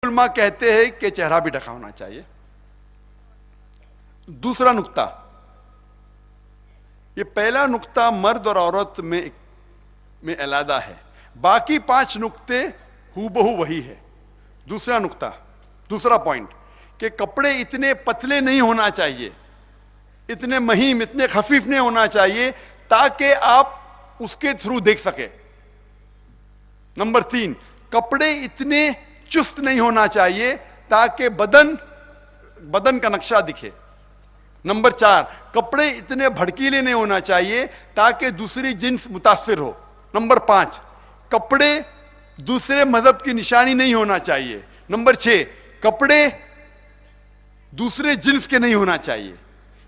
उलमा कहते हैं कि चेहरा भी ढका होना चाहिए। दूसरा नुक्ता, ये पहला नुक्ता मर्द और औरत में अलग है, बाकी 5 नुक्ते हूबहू वही है। दूसरा नुक्ता, दूसरा पॉइंट, कि कपड़े इतने पतले नहीं होना चाहिए, इतने महीन, इतने खफीफ नहीं होना चाहिए ताकि आप उसके थ्रू देख सके। नंबर 3, कपड़े इतने चुस्त नहीं होना चाहिए ताकि बदन का नक्शा दिखे। नंबर 4, कपड़े इतने भड़कीले नहीं होना चाहिए ताकि दूसरी जिन्स मुतासिर हो। नंबर 5, कपड़े दूसरे मजहब की निशानी नहीं होना चाहिए। नंबर 6, कपड़े दूसरे जिन्स के नहीं होना चाहिए।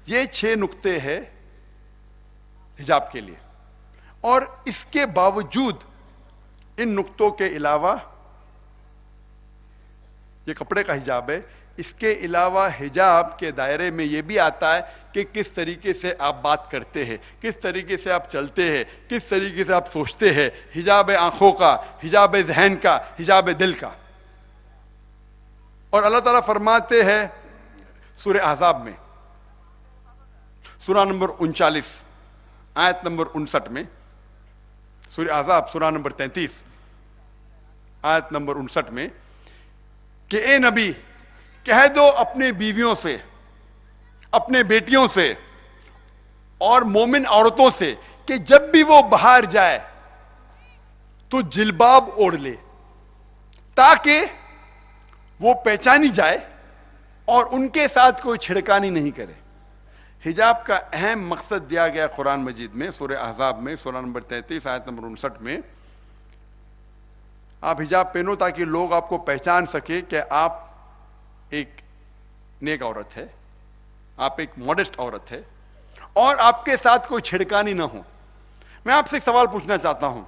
ये 6 नुक्ते हैं हिजाब के लिए। और इसके बावजूद इन नुक्तों के अलावा, ये कपड़े का हिजाब है, इसके अलावा हिजाब के दायरे में यह भी आता है कि किस तरीके से आप बात करते हैं, किस तरीके से आप चलते हैं, किस तरीके से आप सोचते हैं। हिजाब है आंखों का, हिजाब है जहन का, हिजाब है दिल का। और अल्लाह ताला फरमाते हैं सूरह अहज़ाब में, सूरा नंबर 39 आयत नंबर 59 में, सूरह अहज़ाब सूरा नंबर 33 आयत नंबर 59 में, कि ए नबी कह दो अपने बीवियों से, अपने बेटियों से और मोमिन औरतों से कि जब भी वो बाहर जाए तो जिल्बाब ओढ़ ले ताकि वो पहचानी जाए और उनके साथ कोई छिड़कानी नहीं करे। हिजाब का अहम मकसद दिया गया कुरान मजीद में, सूरह अहज़ाब में सूरा नंबर 33 आयत नंबर 59 में, आप हिजाब पहनो ताकि लोग आपको पहचान सके कि आप एक नेक औरत है, आप एक मॉडेस्ट औरत है और आपके साथ कोई छिड़कानी ना हो। मैं आपसे एक सवाल पूछना चाहता हूं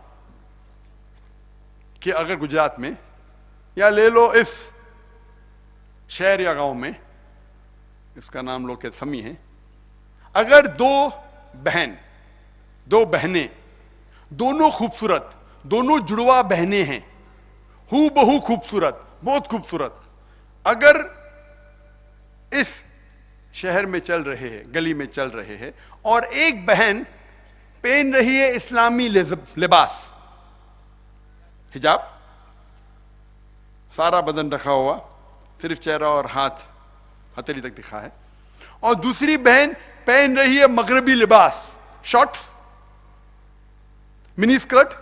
कि अगर गुजरात में, या ले लो इस शहर या गांव में, इसका नाम लोग के समी है, अगर दो बहनें, दोनों खूबसूरत, दोनों जुड़वा बहनें हैं, हू बहु खूबसूरत, बहुत खूबसूरत, अगर इस शहर में चल रहे हैं, गली में चल रहे हैं, और एक बहन पहन रही है इस्लामी लिबास, हिजाब, सारा बदन ढका हुआ, सिर्फ चेहरा और हाथ हथेली तक दिखा है, और दूसरी बहन पहन रही है मगरबी लिबास, shorts, mini skirt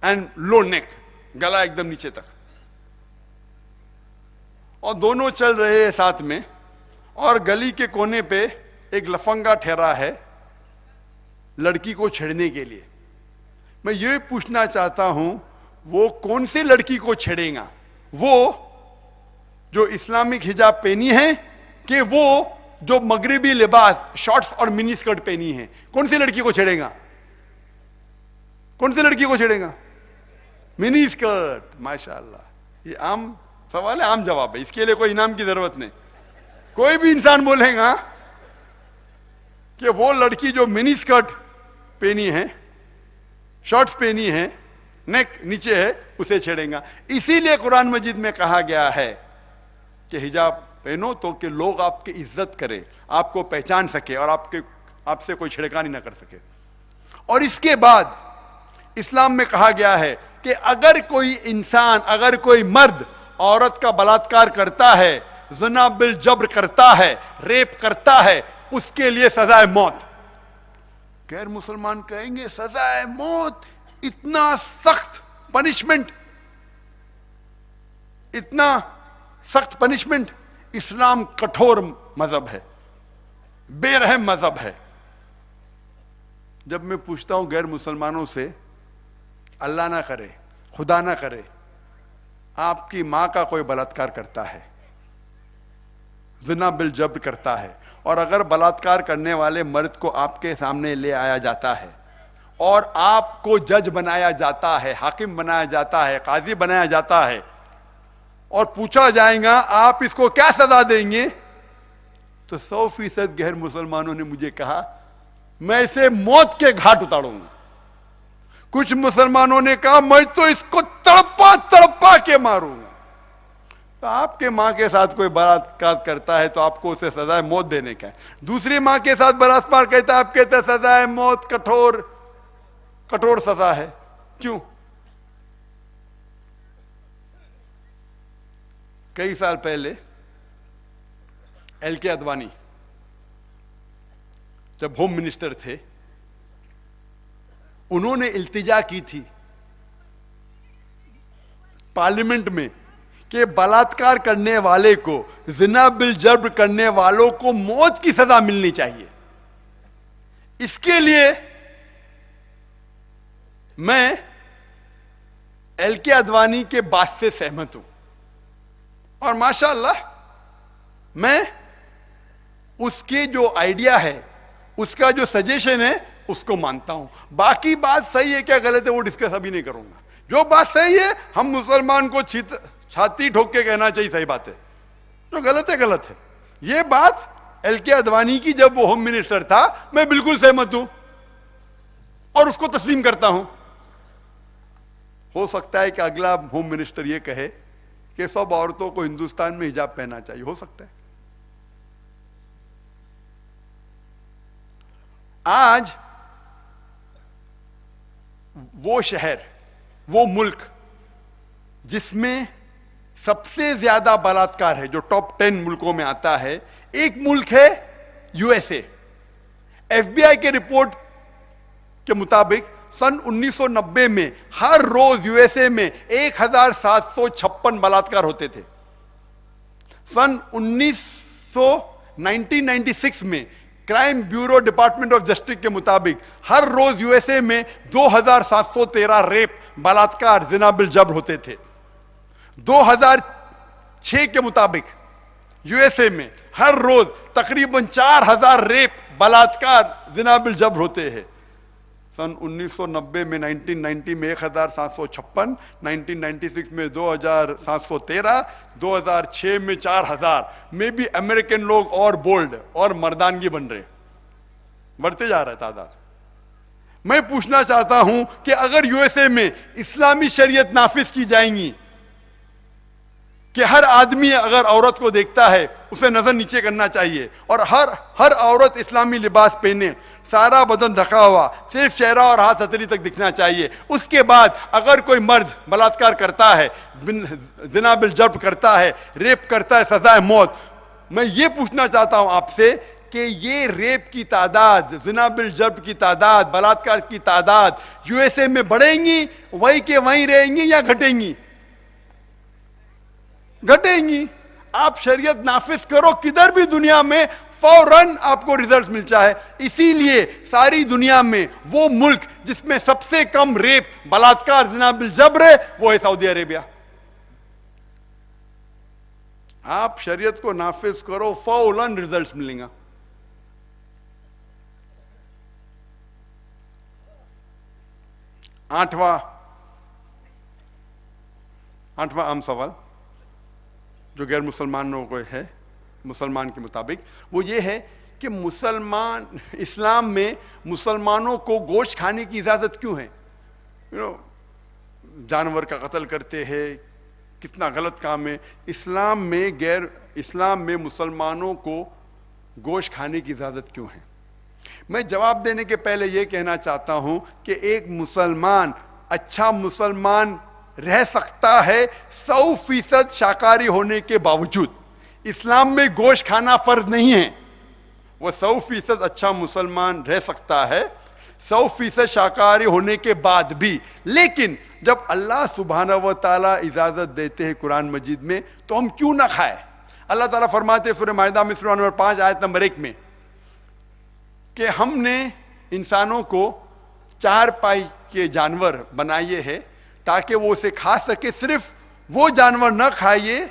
and low neck, गला एकदम नीचे तक, और दोनों चल रहे हैं साथ में, और गली के कोने पे एक लफंगा ठहरा है लड़की को छेड़ने के लिए। मैं ये पूछना चाहता हूं, वो कौन सी लड़की को छेड़ेगा? वो जो इस्लामिक हिजाब पहनी है कि वो जो मगरिबी लिबास, शॉर्ट्स और मिनी स्कर्ट पहनी है? कौन सी लड़की को छेड़ेगा? कौन सी लड़की को छेड़ेगा? Mini skirt. माशाअल्लाह, ये आम सवाल है, आम जवाब है, इसके लिए कोई इनाम की जरूरत नहीं। कोई भी इंसान बोलेगा कि वो लड़की जो मिनी स्कर्ट पहनी है, शॉर्ट्स पहनी है, नेक नीचे है, उसे छेड़ेगा। इसीलिए कुरान मजीद में कहा गया है कि हिजाब पहनो तो कि लोग आपकी इज्जत करें, आपको पहचान सके और आपसे कोई छिड़कानी ना कर सके। और इसके बाद इस्लाम में कहा गया है कि अगर कोई इंसान, अगर कोई मर्द औरत का बलात्कार करता है, ज़िना बिल जब्र करता है, रेप करता है, उसके लिए सजाए मौत। गैर मुसलमान कहेंगे सजाए मौत, इतना सख्त पनिशमेंट, इतना सख्त पनिशमेंट। इस्लाम कठोर मजहब है, बेरहम मजहब है। जब मैं पूछता हूं गैर मुसलमानों से, अल्लाह ना करे, खुदा ना करे, आपकी मां का कोई बलात्कार करता है, ज़िना बिल जब्र करता है, और अगर बलात्कार करने वाले मर्द को आपके सामने ले आया जाता है और आपको जज बनाया जाता है, हाकिम बनाया जाता है, काजी बनाया जाता है, और पूछा जाएगा आप इसको क्या सजा देंगे, तो 100% गैर मुसलमानों ने मुझे कहा मैं इसे मौत के घाट उतारूंगा। कुछ मुसलमानों ने कहा मैं तो इसको तड़पा तड़पा के मारूंगा। तो आपके माँ के साथ कोई बलात्कार करता है तो आपको उसे सजाए मौत देने का है। दूसरी माँ के साथ बलात्कार करता है, आप कहते हैं सजाए मौत, कठोर कठोर सजा है। क्यों? कई साल पहले एल.के. आडवाणी जब होम मिनिस्टर थे, उन्होंने इल्तिजा की थी पार्लियामेंट में कि बलात्कार करने वाले को, जिना बिल जब्र करने वालों को मौत की सजा मिलनी चाहिए। इसके लिए मैं एल.के. आडवाणी के बात से सहमत हूं और माशाअल्लाह मैं उसके जो आइडिया है, उसका जो सजेशन है, उसको मानता हूं। बाकी बात सही है क्या गलत है वो डिस्कस अभी नहीं करूंगा। जो बात सही है, हम मुसलमान को छाती ठोक के कहना चाहिए सही बात है, जो गलत है गलत है। ये बात एल.के. आडवाणी की जब वो होम मिनिस्टर था, मैं बिल्कुल सहमत हूं और उसको तस्लीम करता हूं। हो सकता है कि अगला होम मिनिस्टर ये कहे कि सब औरतों को हिंदुस्तान में हिजाब पहनना चाहिए, हो सकता है। आज वो शहर, वो मुल्क जिसमें सबसे ज्यादा बलात्कार है, जो टॉप 10 मुल्कों में आता है, एक मुल्क है यूएसए। एफबीआई के रिपोर्ट के मुताबिक सन 1990 में हर रोज यूएसए में 1756 बलात्कार होते थे। सन 1996 में crime bureau department of justice के मुताबिक हर रोज यूएसए में 2713 रेप, बलात्कार, जिना बिल जब्र होते थे। 2006 के मुताबिक यूएसए में हर रोज तकरीबन 4000 रेप, बलात्कार, जिना बिल जब्र होते हैं। सन 1990 में 1990 में 1756, 1996 में 2713, 2006 में 4000 में भी अमेरिकन लोग और बोल्ड और मर्दानगी बन रहे, बढ़ते जा रहा है तादाद। मैं पूछना चाहता हूं कि अगर यूएसए में इस्लामी शरीयत नाफिज की जाएंगी कि हर आदमी अगर औरत को देखता है उसे नजर नीचे करना चाहिए और हर औरत इस्लामी लिबास पहने, सारा बदन ढका हुआ, सिर्फ चेहरा और हाथ हथेली तक दिखना चाहिए, उसके बाद अगर कोई मर्द बलात्कार करता है, जिना बिल जब्र करता है, रेप करता है, सजा है मौत। मैं ये पूछना चाहता हूं आपसे कि ये रेप की तादाद, जिना बिल जब्र की तादाद, बलात्कार की तादाद यूएसए में बढ़ेंगी, वही के वहीं रहेंगी या घटेंगी? घटेंगी। आप शरीयत नाफिज करो किधर भी दुनिया में, फौरन आपको रिजल्ट मिल जाए। इसीलिए सारी दुनिया में वो मुल्क जिसमें सबसे कम रेप, बलात्कार, जिना बिल जब्र है, वो है सऊदी अरेबिया। आप शरीयत को नाफिज करो, फौरन रिजल्ट मिलेगा। आठवां आम सवाल जो गैर मुसलमानों को है, मुसलमान के मुताबिक, वो ये है कि मुसलमान, इस्लाम में मुसलमानों को गोश्त खाने की इजाजत क्यों है? जानवर का कत्ल करते हैं, कितना गलत काम है। इस्लाम में मुसलमानों को गोश्त खाने की इजाजत क्यों है? मैं जवाब देने के पहले यह कहना चाहता हूं कि एक मुसलमान अच्छा मुसलमान रह सकता है 100% शाकाहारी होने के बावजूद। इस्लाम में गोश्त खाना फर्ज नहीं है। वह 100% अच्छा मुसलमान रह सकता है 100% शाकाहारी होने के बाद भी। लेकिन जब अल्लाह सुब्हानहू व तआला इजाजत देते हैं कुरान मजीद में, तो हम क्यों ना खाएं? अल्लाह ताला फरमाते हैं सूरह माइदा में सूरह नंबर 5 आयत नंबर 1 में कि हमने इंसानों को 4 पाई के जानवर बनाए हैं ताकि वो उसे खा सके। सिर्फ वो जानवर न खाइए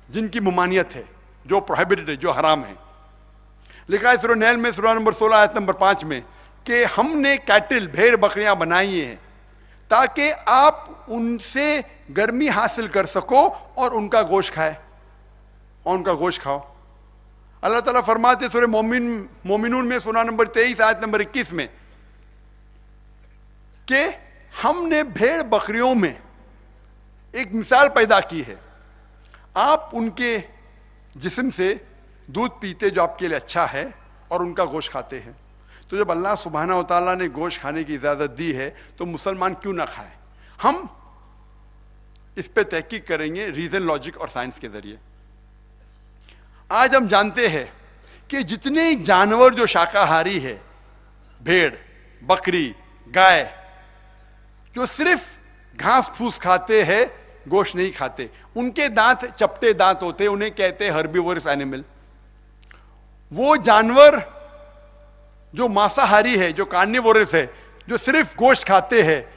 जिनकी ममानियत है, जो प्रोहिबिटेड है, जो हराम है। लिखा है सूरह नहल में सूरह नंबर 16 आयत नंबर 5 में कि हमने कैटल, भेड़ बकरियां बनाई हैं ताकि आप उनसे गर्मी हासिल कर सको और उनका गोश्त खाए और उनका गोश्त खाओ। अल्लाह ताला फरमाते सूरह मोमिनून में सूरह नंबर 23 आयत नंबर 21 में कि हमने भेड़ बकरियों में एक मिसाल पैदा की है। आप उनके जिस्म से दूध पीते जो आपके लिए अच्छा है और उनका गोश्त खाते हैं। तो जब अल्लाह सुब्हाना व तआला ने गोश्त खाने की इजाज़त दी है तो मुसलमान क्यों ना खाए? हम इस पे तहकीक करेंगे रीजन, लॉजिक और साइंस के जरिए। आज हम जानते हैं कि जितने जानवर जो शाकाहारी है, भेड़, बकरी, गाय, जो सिर्फ घास फूस खाते हैं, गोश्त नहीं खाते, उनके दांत चपटे दांत होते, उन्हें कहते हैं हर्बीवोरस एनिमल। वो जानवर जो मांसाहारी है, जो कार्निवोरस है, जो सिर्फ गोश्त खाते हैं,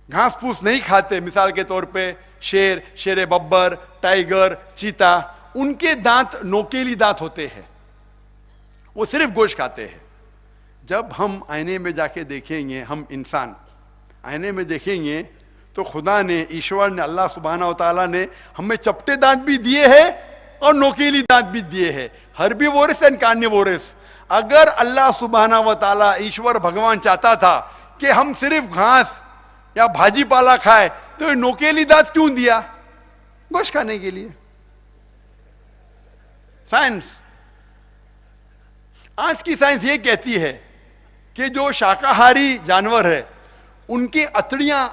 घास फूस नहीं खाते, मिसाल के तौर पे शेर, शेर बब्बर, टाइगर, चीता, उनके दांत नोकेली दांत होते हैं, वो सिर्फ गोश्त खाते हैं। जब हम आईने में जाके देखेंगे, हम इंसान आईने में देखेंगे तो खुदा ने, ईश्वर ने, अल्लाह सुब्हाना व तआला ने हमें चपटे दांत भी दिए हैं और नोकेली दांत भी दिए हैं, हर्बीवोरस एंड कार्निवोरस। अगर अल्लाह सुब्हाना व तआला, ईश्वर भगवान चाहता था कि हम सिर्फ घास या भाजी पाला खाए, तो ये नोकेली दांत क्यों दिया? गोश्त खाने के लिए। साइंस, आज की साइंस ये कहती है कि जो शाकाहारी जानवर है, उनकी अतड़ियां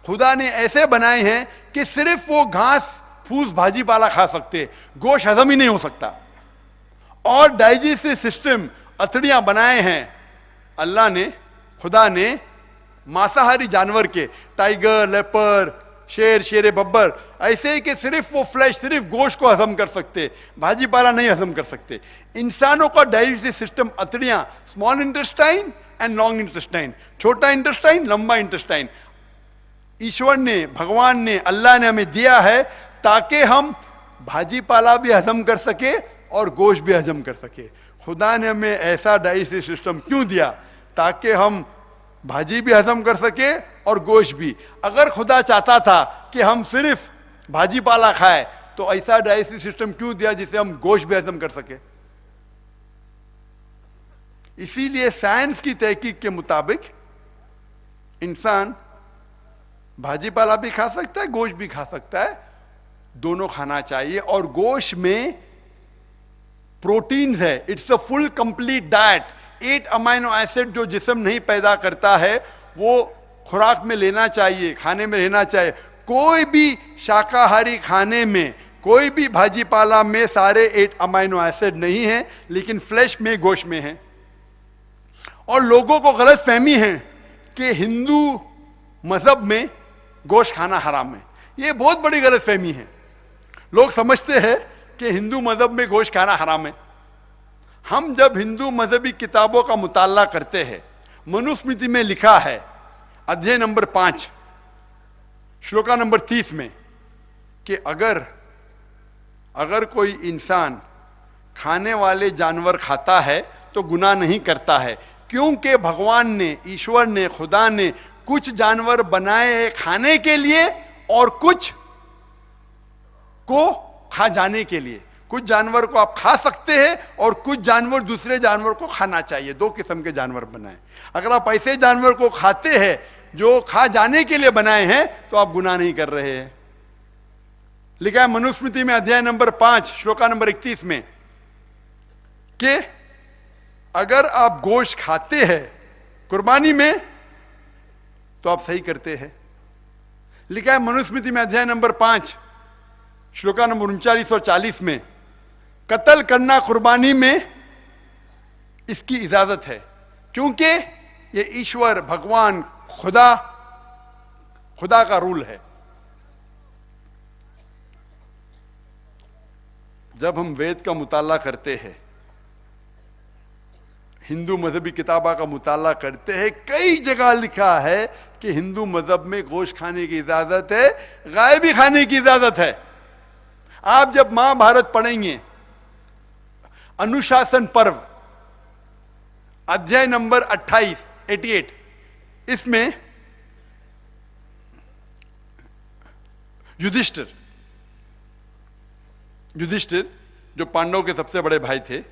खुदा ने ऐसे बनाए हैं कि सिर्फ वो घास फूस भाजी पाला खा सकते, गोश्त हजम ही नहीं हो सकता। और डाइजेस्टिव सिस्टम अतड़ियां बनाए हैं अल्लाह ने, खुदा ने मांसाहारी जानवर के, टाइगर, लेपर, शेर, शेर बब्बर, ऐसे कि सिर्फ वो फ्लैश, सिर्फ गोश्त को हजम कर सकते, भाजी पाला नहीं हजम कर सकते। इंसानों का डाइजेस्टिव सिस्टम अतड़ियां, small intestine and long intestine, छोटा इंटेस्टाइन, लंबा इंटेस्टाइन, ईश्वर ने, भगवान ने, अल्लाह ने हमें दिया है ताकि हम भाजी पाला भी हजम कर सके और गोश्त भी हजम कर सके। खुदा ने हमें ऐसा डाइजेस्टिव सिस्टम क्यों दिया? ताकि हम भाजी भी हजम कर सके और गोश्त भी। अगर खुदा चाहता था कि हम सिर्फ भाजी पाला खाए, तो ऐसा डाइजेस्टिव सिस्टम क्यों दिया जिसे हम गोश्त भी हजम कर सके? इसीलिए साइंस की तहकीक के मुताबिक इंसान भाजी पाला भी खा सकता है, गोश्त भी खा सकता है, दोनों खाना चाहिए। और गोश्त में प्रोटीन्स है, it's a full complete diet. 8 amino acid जो जिस्म नहीं पैदा करता है, वो खुराक में लेना चाहिए, खाने में रहना चाहिए। कोई भी शाकाहारी खाने में, कोई भी भाजी पाला में सारे 8 अमाइनो एसिड नहीं है, लेकिन फ्लैश में, गोश्त में है। और लोगों को गलत फहमी है कि हिंदू मजहब में गोश्त खाना हराम है। ये बहुत बड़ी गलत फहमी है। लोग समझते हैं कि हिंदू मजहब में गोश्त खाना हराम है। हम जब हिंदू मजहबी किताबों का मुताला करते हैं, मनुस्मृति में लिखा है, अध्याय नंबर 5, श्लोका नंबर 30 में, कि अगर कोई इंसान खाने वाले जानवर खाता है तो गुनाह नहीं करता है, क्योंकि भगवान ने, ईश्वर ने, खुदा ने कुछ जानवर बनाए हैं खाने के लिए और कुछ को खा जाने के लिए। कुछ जानवर को आप खा सकते हैं और कुछ जानवर दूसरे जानवर को खाना चाहिए। 2 किस्म के जानवर बनाए। अगर आप ऐसे जानवर को खाते हैं जो खा जाने के लिए बनाए हैं, तो आप गुनाह नहीं कर रहे हैं। लिखा है मनुस्मृति में अध्याय नंबर 5 श्लोका नंबर 31 में कि अगर आप गोश्त खाते हैं कुर्बानी में तो आप सही करते हैं। लिखा है मनुस्मृति में अध्याय नंबर 5 श्लोका नंबर 39 और 40 में, कत्ल करना कुर्बानी में इसकी इजाजत है, क्योंकि ये ईश्वर, भगवान, खुदा का रूल है। जब हम वेद का मुताला करते हैं, हिंदू मजहबी किताबा का मुताला करते हैं, कई जगह लिखा है कि हिंदू मजहब में गोश्त खाने की इजाजत है, गाय भी खाने की इजाजत है। आप जब महाभारत पढ़ेंगे, अनुशासन पर्व अध्याय नंबर 28, 88, इसमें युधिष्ठिर जो पांडवों के सबसे बड़े भाई थे,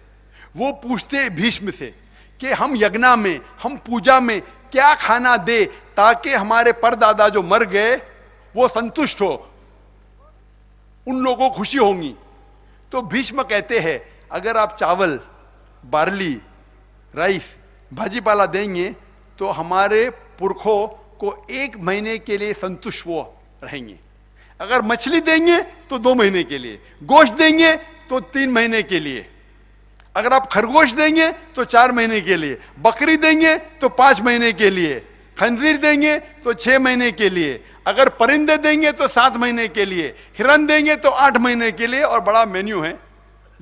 वो पूछते भीष्म से कि हम यज्ञ में, हम पूजा में क्या खाना दे ताकि हमारे परदादा जो मर गए वो संतुष्ट हो। उन लोगों को खुशी होंगी। तो भीष्म कहते हैं अगर आप चावल, बार्ली, राइस, भाजी पाला देंगे तो हमारे पुरखों को 1 महीने के लिए संतुष्ट वो रहेंगे। अगर मछली देंगे तो 2 महीने के लिए, गोश्त देंगे तो 3 महीने के लिए, अगर आप खरगोश देंगे तो 4 महीने के लिए, बकरी देंगे तो 5 महीने के लिए, खंजीर देंगे तो 6 महीने के लिए, अगर परिंदे देंगे तो 7 महीने के लिए, हिरन देंगे तो 8 महीने के लिए, और बड़ा मेन्यू है,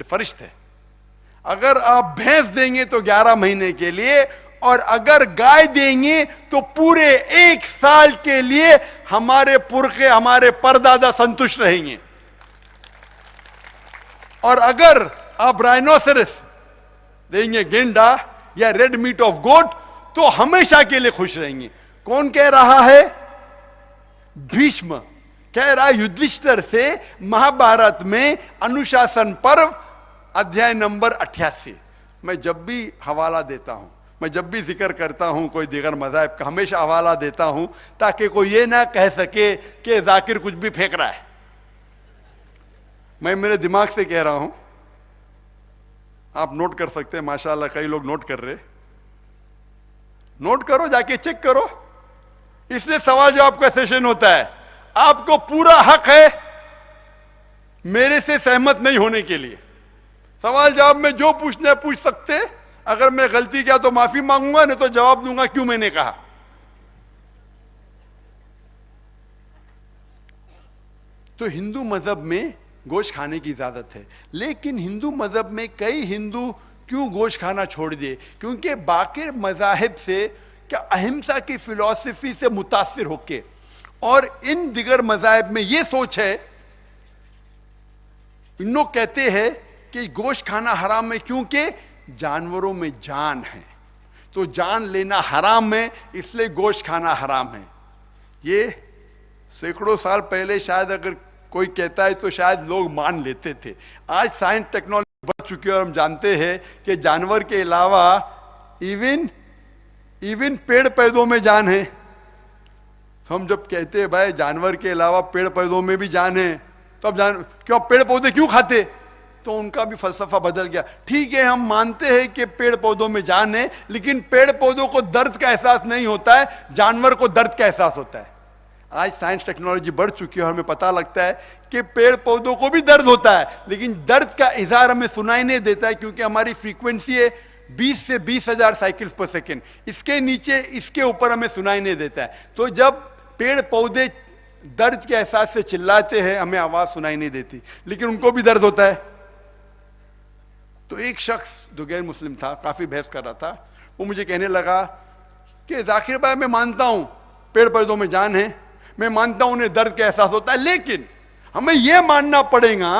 फरिश्त है। अगर आप भैंस देंगे तो 11 महीने के लिए, और अगर गाय देंगे तो पूरे 1 साल के लिए हमारे पुरखे, हमारे परदादा संतुष्ट रहेंगे। और अगर आप राइनोसरस देंगे, गेंडा या रेड मीट ऑफ गोट, तो हमेशा के लिए खुश रहेंगे। कौन कह रहा है? भीष्म कह रहा है युधिष्ठिर से महाभारत में अनुशासन पर्व अध्याय नंबर 88। मैं जब भी हवाला देता हूं, मैं जब भी जिक्र करता हूं कोई दीगर मज़ाहिब का, हमेशा हवाला देता हूं ताकि कोई ये ना कह सके कि जाकिर कुछ भी फेंक रहा है। मैं मेरे दिमाग से कह रहा हूं, आप नोट कर सकते हैं, माशाल्लाह कई लोग नोट कर रहे। नोट करो, जाके चेक करो, इसलिए सवाल जवाब का सेशन होता है। आपको पूरा हक है मेरे से सहमत नहीं होने के लिए। सवाल जवाब में जो पूछना है पूछ सकते। अगर मैं गलती किया तो माफी मांगूंगा, नहीं तो जवाब दूंगा क्यों मैंने कहा। तो हिंदू मजहब में गोश्त खाने की इजाजत है, लेकिन हिंदू मजहब में कई हिंदू क्यों गोश्त खाना छोड़ दिए? क्योंकि बाकी मजाहिब से क्या अहिंसा की फिलॉसफी से मुतासिर होके, और इन दिगर मजाहिब में यह सोच है, इन लोग कहते हैं कि गोश्त खाना हराम है क्योंकि जानवरों में जान है, तो जान लेना हराम है, इसलिए गोश्त खाना हराम है। ये सैकड़ों साल पहले शायद अगर कोई कहता है तो शायद लोग मान लेते थे। आज साइंस टेक्नोलॉजी बढ़ चुकी है और हम जानते हैं कि जानवर के अलावा इवन पेड़ पौधों में जान है। तो हम जब कहते हैं भाई जानवर के अलावा पेड़ पौधों में भी जान है, तो अब क्यों पेड़ पौधे क्यों खाते? तो उनका भी फलसफा बदल गया। ठीक है, हम मानते हैं कि पेड़ पौधों में जान है, लेकिन पेड़ पौधों को दर्द का एहसास नहीं होता है, जानवर को दर्द का एहसास होता है। आज साइंस टेक्नोलॉजी बढ़ चुकी है और हमें पता लगता है कि पेड़ पौधों को भी दर्द होता है, लेकिन दर्द का इजहार हमें सुनाई नहीं देता है, क्योंकि हमारी फ्रीक्वेंसी है 20 से 20,000 साइकिल्स पर सेकेंड। इसके नीचे, इसके ऊपर हमें सुनाई नहीं देता है। तो जब पेड़ पौधे दर्द के एहसास से चिल्लाते हैं, हमें आवाज सुनाई नहीं देती, लेकिन उनको भी दर्द होता है। तो एक शख्स जो गैर मुस्लिम था, काफी बहस कर रहा था, वो मुझे कहने लगा कि जाकिर भाई मैं मानता हूं पेड़ पौधों में जान है, मैं मानता हूं उन्हें दर्द का एहसास होता है, लेकिन हमें यह मानना पड़ेगा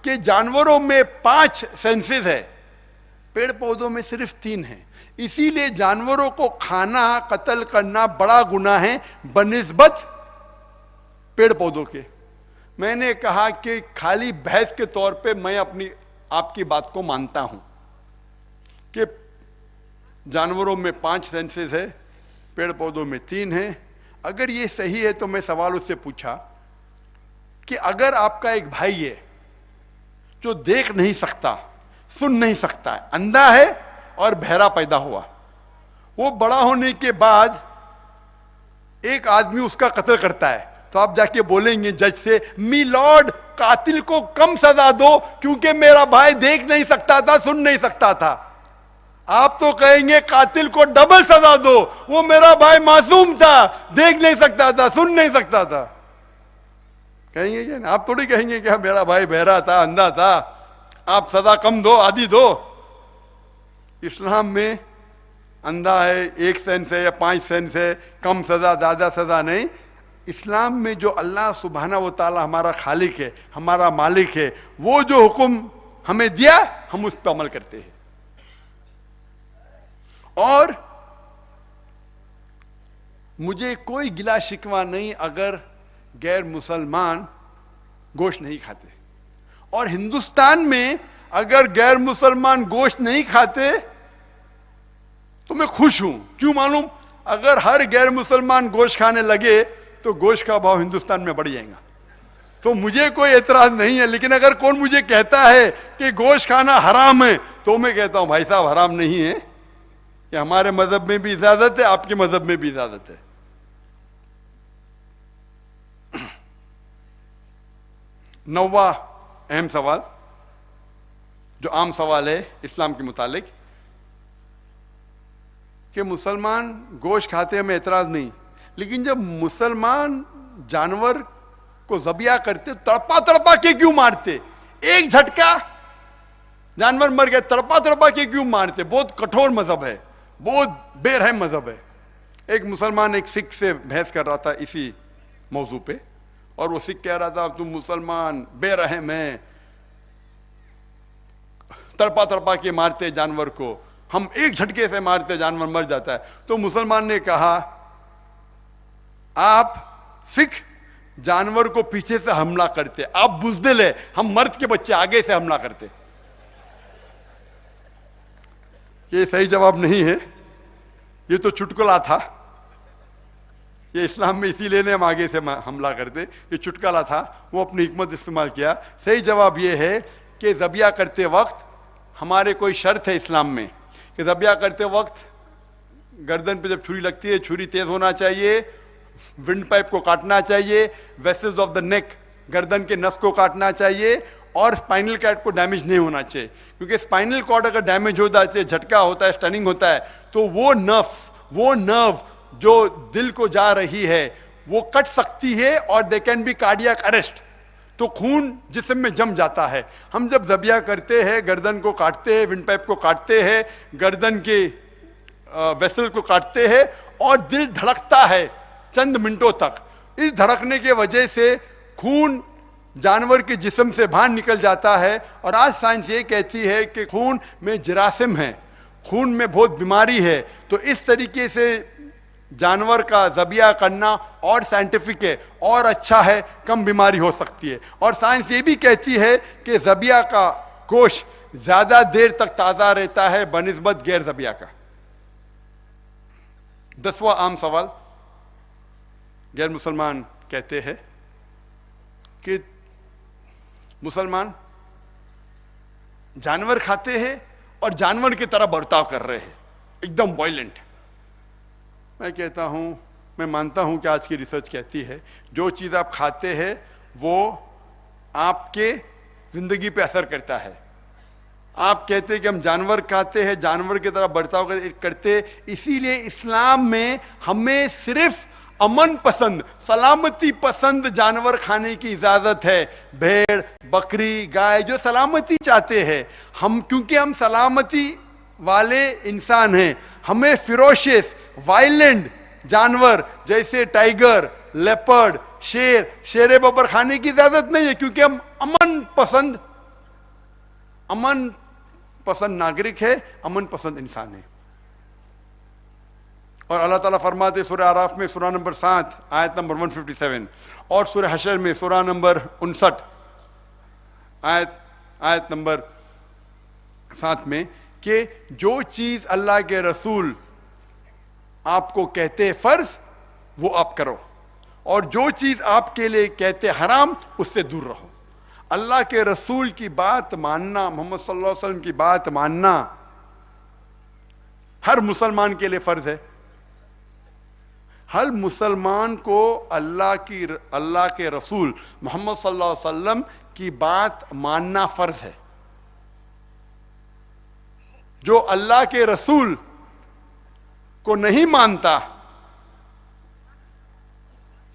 कि जानवरों में 5 सेंसेस है, पेड़ पौधों में सिर्फ 3 है। इसीलिए जानवरों को खाना, कत्ल करना बड़ा गुनाह है बनिस्बत पेड़ पौधों के। मैंने कहा कि खाली बहस के तौर पे मैं आपकी बात को मानता हूं कि जानवरों में 5 सेंसेस है, पेड़ पौधों में 3 है। अगर ये सही है तो मैं सवाल उससे पूछा कि अगर आपका एक भाई है जो देख नहीं सकता, सुन नहीं सकता है, अंधा है और बहरा पैदा हुआ, वो बड़ा होने के बाद एक आदमी उसका कत्ल करता है, तो आप जाके बोलेंगे जज से, मी लॉर्ड कातिल को कम सजा दो क्योंकि मेरा भाई देख नहीं सकता था, सुन नहीं सकता था। आप तो कहेंगे कातिल को डबल सजा दो, वो मेरा भाई मासूम था, देख नहीं सकता था, सुन नहीं सकता था। कहेंगे क्या? आप थोड़ी कहेंगे कि मेरा भाई बहरा था, अंधा था, आप सजा कम दो, आधी दो। इस्लाम में अंधा है 1 सेंस है या 5 सेंस है, कम सजा ज्यादा सजा नहीं। इस्लाम में जो अल्लाह सुब्हाना व तआला हमारा खालिक है, हमारा मालिक है, वो जो हुक्म हमें दिया हम उस पर अमल करते हैं। और मुझे कोई गिला शिकवा नहीं अगर गैर मुसलमान गोश्त नहीं खाते, और हिंदुस्तान में अगर गैर मुसलमान गोश्त नहीं खाते तो मैं खुश हूं। क्यों मालूम? अगर हर गैर मुसलमान गोश्त खाने लगे तो गोश्त का भाव हिंदुस्तान में बढ़ जाएगा। तो मुझे कोई एतराज नहीं है। लेकिन अगर कौन मुझे कहता है कि गोश्त खाना हराम है, तो मैं कहता हूं भाई साहब हराम नहीं है, ये हमारे मजहब में भी इजाजत है, आपके मजहब में भी इजाजत है। नौवा अहम सवाल, जो आम सवाल है इस्लाम के मुतालिक, कि मुसलमान गोश्त खाते हैं, हमें एतराज नहीं, लेकिन जब मुसलमान जानवर को ज़बिया करते तड़पा तड़पा के क्यों मारते? एक झटका जानवर मर गया, तड़पा तड़पा के क्यों मारते? बहुत कठोर मजहब है, बहुत बेरहम मजहब है। एक मुसलमान एक सिख से बहस कर रहा था इसी मौजू पे, और वो सिख कह रहा था तुम मुसलमान बेरहम है, तड़पा तड़पा के मारते जानवर को, हम एक झटके से मारते जानवर मर जाता है। तो मुसलमान ने कहा आप सिख जानवर को पीछे से हमला करते, आप बुज़दिल है, हम मर्द के बच्चे आगे से हमला करते। ये सही जवाब नहीं है, ये तो चुटकुला था, ये इस्लाम में इसीलिए नहीं हम आगे से हमला करते, ये चुटकुला था, वो अपनी हिकमत इस्तेमाल किया। सही जवाब ये है कि ज़बिया करते वक्त हमारे कोई शर्त है इस्लाम में कि ज़बिया करते वक्त गर्दन पे जब छुरी लगती है, छुरी तेज होना चाहिए, विंड पाइप को काटना चाहिए, वेसल्स ऑफ द नेक गर्दन के नस को काटना चाहिए, और स्पाइनल कॉर्ड को डैमेज नहीं होना चाहिए, क्योंकि स्पाइनल कॉर्ड अगर डैमेज होता है, झटका होता है, स्टनिंग होता है, तो वो नर्व जो दिल को जा रही है वो कट सकती है, और they can be cardiac arrest, तो खून जिस्म में जम जाता है। हम जब ज़बिया करते हैं, गर्दन को काटते हैं, विंड पाइप को काटते हैं, गर्दन के वेसल को काटते हैं, और दिल धड़कता है चंद मिनटों तक। इस धड़कने के वजह से खून जानवर के जिस्म से बाहर निकल जाता है, और आज साइंस ये कहती है कि खून में जरासिम है, खून में बहुत बीमारी है। तो इस तरीके से जानवर का ज़बिया करना और साइंटिफिक है और अच्छा है, कम बीमारी हो सकती है। और साइंस ये भी कहती है कि ज़बिया का गोश्त ज्यादा देर तक ताज़ा रहता है बनिस्बत गैर ज़बिया का। 10वां आम सवाल, गैर मुसलमान कहते हैं कि मुसलमान जानवर खाते हैं और जानवर की तरह बर्ताव कर रहे हैं, एकदम वायलेंट। मैं कहता हूं, मैं मानता हूं कि आज की रिसर्च कहती है जो चीज़ आप खाते हैं वो आपके जिंदगी पे असर करता है। आप कहते हैं कि हम जानवर खाते हैं, जानवर की तरह बर्ताव करते, इसीलिए इस्लाम में हमें सिर्फ अमन पसंद, सलामती पसंद जानवर खाने की इजाजत है। भेड़, बकरी, गाय जो सलामती चाहते हैं, हम क्योंकि हम सलामती वाले इंसान हैं, हमें फिरोशियस वायलेंट जानवर जैसे टाइगर, लेपर्ड, शेर बबर खाने की इजाजत नहीं है, क्योंकि हम अमन पसंद नागरिक है, अमन पसंद इंसान है। और अल्लाह ताला फरमाते सूरह आराफ में सूरह नंबर 7 आयत नंबर 157 और सूरह हशर में सूरह नंबर 59 आयत नंबर 7 में कि जो चीज अल्लाह के रसूल आपको कहते फर्ज वो आप करो, और जो चीज आपके लिए कहते हराम उससे दूर रहो। अल्लाह के रसूल की बात मानना, मोहम्मद सल्लल्लाहु अलैहि वसल्लम की बात मानना हर मुसलमान के लिए फर्ज है। हर मुसलमान को अल्लाह के रसूल मोहम्मद सल्लल्लाहु अलैहि वसल्लम की बात मानना फर्ज है। जो अल्लाह के रसूल को नहीं मानता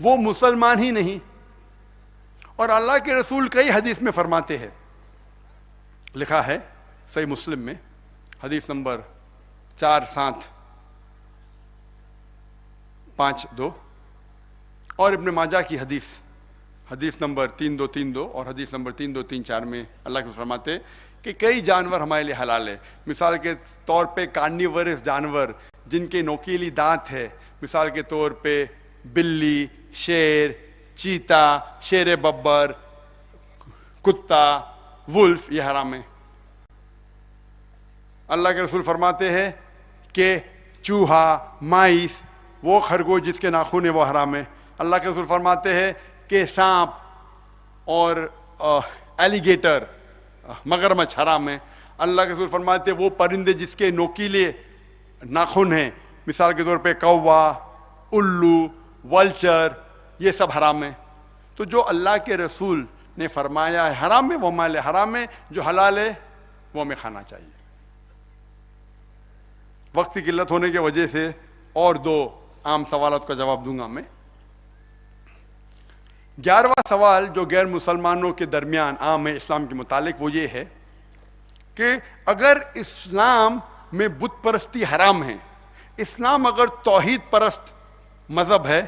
वो मुसलमान ही नहीं। और अल्लाह के रसूल कई हदीस में फरमाते हैं, लिखा है सही मुस्लिम में हदीस नंबर 4752 और इब्न माजा की हदीस नंबर 3232 और हदीस नंबर 3234 में अल्लाह के फरमाते कि कई जानवर हमारे लिए हलाल है। मिसाल के तौर पे कार्निवरस जानवर जिनके नोकीली दांत है, मिसाल के तौर पे बिल्ली, शेर, चीता, शेर बब्बर, कुत्ता, वुल्फ, ये हराम है। अल्लाह के रसूल फरमाते हैं कि चूहा, माइस, वो खरगोश जिसके नाखून है वो हराम है। अल्लाह के रसूल फरमाते हैं कि सांप, और एलिगेटर, मगरमच्छ हराम है। अल्लाह के रसूल फरमाते वो परिंदे जिसके नोकीले नाखून हैं, मिसाल के तौर पे कौवा, उल्लू, वल्चर, ये सब हराम है। तो जो अल्लाह के रसूल ने फरमाया है हराम है वो हमारे हराम है, जो हलाल है वो हमें खाना चाहिए। वक्त की किल्लत होने की वजह से और दो आम सवालों का जवाब दूंगा मैं। 11वां सवाल जो गैर मुसलमानों के दरमियान आम है इस्लाम के मुतालिक, वो ये है कि अगर इस्लाम में बुत परस्ती हराम है, इस्लाम अगर तौहीद परस्त मजहब है,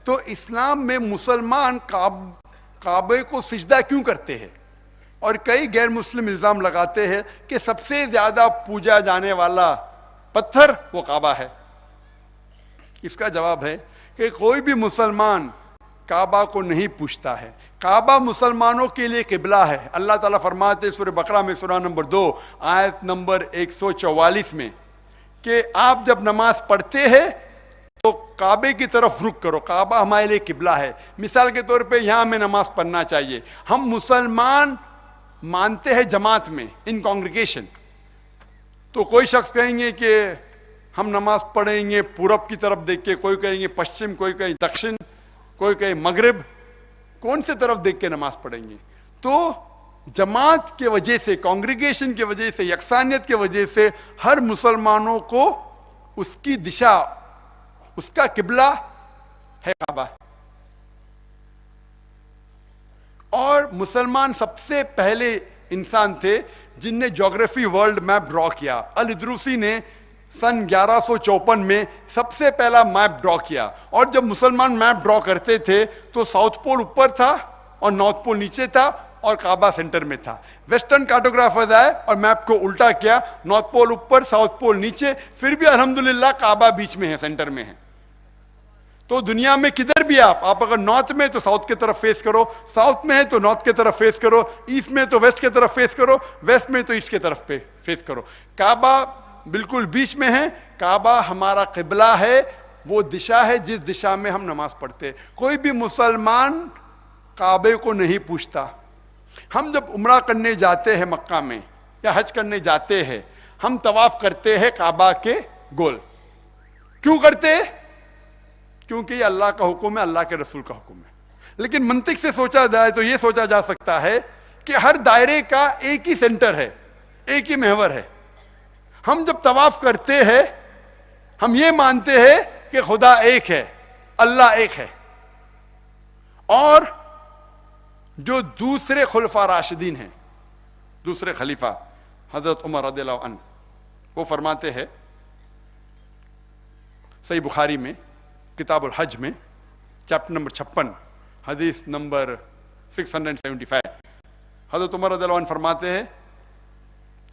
तो इस्लाम में मुसलमान काबे को सिजदा क्यों करते हैं? और कई गैर मुस्लिम इल्जाम लगाते हैं कि सबसे ज्यादा पूजा जाने वाला पत्थर वो काबा है। इसका जवाब है कि कोई भी मुसलमान काबा को नहीं पूछता है। काबा मुसलमानों के लिए किबला है। अल्लाह ताला फरमाते सूरह बकरा में सूरह नंबर 2 आयत नंबर 144 में कि आप जब नमाज पढ़ते हैं तो काबे की तरफ रुख करो, काबा हमारे लिए किबला है। मिसाल के तौर पे यहां हमें नमाज पढ़ना चाहिए। हम मुसलमान मानते हैं जमात में, इन कांग्रीगेशन। तो कोई शख्स कहेंगे कि हम नमाज पढ़ेंगे पूरब की तरफ देख के, कोई कहेंगे पश्चिम, कोई कहे दक्षिण, कोई कहे मगरिब, कौन से तरफ देख के नमाज पढ़ेंगे? तो जमात के वजह से, कांग्रीगेशन के वजह से, यकसानियत के वजह से हर मुसलमानों को उसकी दिशा, उसका किबला है काबा। और मुसलमान सबसे पहले इंसान थे जिनने ज्योग्राफी वर्ल्ड मैप ड्रॉ किया। अल इदरूसी ने सन 1154 में सबसे पहला मैप ड्रॉ किया। और जब मुसलमान मैप ड्रॉ करते थे तो साउथ पोल ऊपर था और नॉर्थ पोल नीचे था और काबा सेंटर में था। वेस्टर्न कार्टोग्राफर्स आए और मैप को उल्टा किया, नॉर्थ पोल ऊपर, साउथ पोल नीचे, फिर भी अल्हम्दुलिल्लाह काबा बीच में है, सेंटर में है। तो दुनिया में किधर भी आप अगर नॉर्थ में तो साउथ की तरफ फेस करो, साउथ में है तो नॉर्थ की तरफ फेस करो, ईस्ट में तो वेस्ट की तरफ फेस करो, वेस्ट में तो ईस्ट की तरफ फेस करो। काबा बिल्कुल बीच में है। काबा हमारा किबला है, वो दिशा है जिस दिशा में हम नमाज पढ़ते। कोई भी मुसलमान काबे को नहीं पूछता। हम जब उम्रा करने जाते हैं मक्का में या हज करने जाते हैं, हम तवाफ करते हैं काबा के गोल। क्यों करते हैं? क्योंकि ये अल्लाह का हुक्म है, अल्लाह के रसूल का हुक्म है। लेकिन मंतिक से सोचा जाए तो ये सोचा जा सकता है कि हर दायरे का एक ही सेंटर है, एक ही महवर है। हम जब तवाफ करते हैं हम ये मानते हैं कि खुदा एक है, अल्लाह एक है। और जो दूसरे खुलफा राशिदीन हैं, दूसरे खलीफा हजरत उमर रज़ियल्लाहु अन्हु, वो फरमाते हैं सही बुखारी में किताबुल हज में चैप्टर नंबर 56 हदीस नंबर 675, हजरत उमर रज़ियल्लाहु अन्हु फरमाते हैं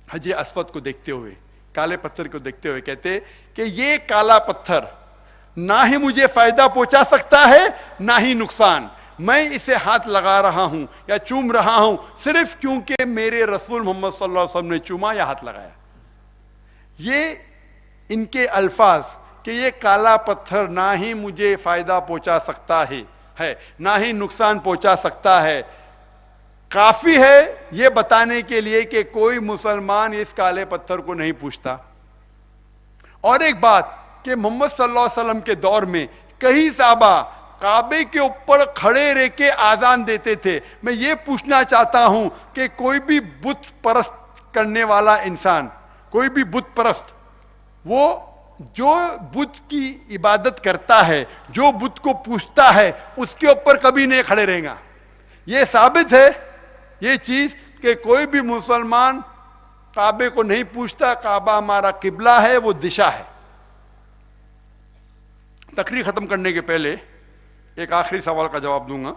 हज अस्वद को देखते हुए, काले पत्थर को देखते हुए कहते कि ये काला पत्थर ना ही मुझे फायदा पहुंचा सकता है ना ही नुकसान। मैं इसे हाथ लगा रहा हूं या चूम रहा हूं सिर्फ क्योंकि मेरे रसूल मोहम्मद सल्लल्लाहु अलैहि वसल्लम ने चूमा या हाथ लगाया। ये इनके अल्फाज कि ये काला पत्थर ना ही मुझे फायदा पहुंचा सकता है ना ही नुकसान पहुंचा सकता है, काफी है ये बताने के लिए कि कोई मुसलमान इस काले पत्थर को नहीं पूछता। और एक बात कि मोहम्मद सल्लल्लाहु अलैहि वसल्लम के दौर में कई साहबा काबे के ऊपर खड़े रह के आजान देते थे। मैं ये पूछना चाहता हूं कि कोई भी बुत परस्त करने वाला इंसान, कोई भी बुत परस्त, वो जो बुत की इबादत करता है, जो बुत को पूछता है, उसके ऊपर कभी नहीं खड़े रहेगा। ये साबित है ये चीज कि कोई भी मुसलमान काबे को नहीं पूछता। काबा हमारा किबला है, वो दिशा है। तकरीर खत्म करने के पहले एक आखिरी सवाल का जवाब दूंगा।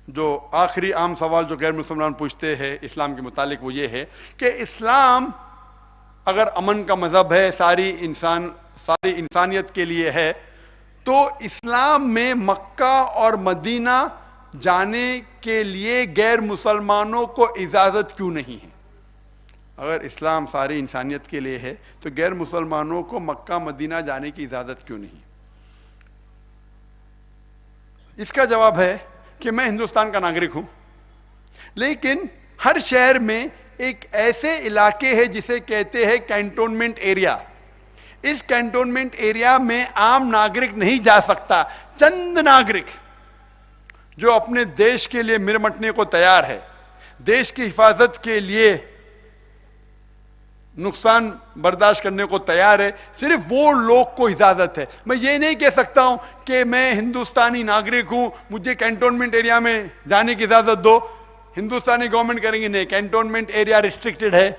जो आखिरी आम सवाल जो गैर मुसलमान पूछते हैं इस्लाम के मुतालिक, वो ये है कि इस्लाम अगर अमन का मजहब है, सारी इंसानियत के लिए है, तो इस्लाम में मक्का और मदीना जाने के लिए गैर मुसलमानों को इजाजत क्यों नहीं है? अगर इस्लाम सारी इंसानियत के लिए है तो गैर मुसलमानों को मक्का मदीना जाने की इजाजत क्यों नहीं? इसका जवाब है कि मैं हिंदुस्तान का नागरिक हूं, लेकिन हर शहर में एक ऐसे इलाके हैं जिसे कहते हैं कैंटोनमेंट एरिया। इस कैंटोनमेंट एरिया में आम नागरिक नहीं जा सकता। चंद नागरिक जो अपने देश के लिए मिटने को तैयार है, देश की हिफाजत के लिए नुकसान बर्दाश्त करने को तैयार है, सिर्फ वो लोग को इजाजत है। मैं ये नहीं कह सकता हूं कि मैं हिंदुस्तानी नागरिक हूं, मुझे कैंटोनमेंट एरिया में जाने की इजाजत दो। हिंदुस्तानी गवर्नमेंट करेंगे नहीं, कैंटोनमेंट एरिया रिस्ट्रिक्टेड है।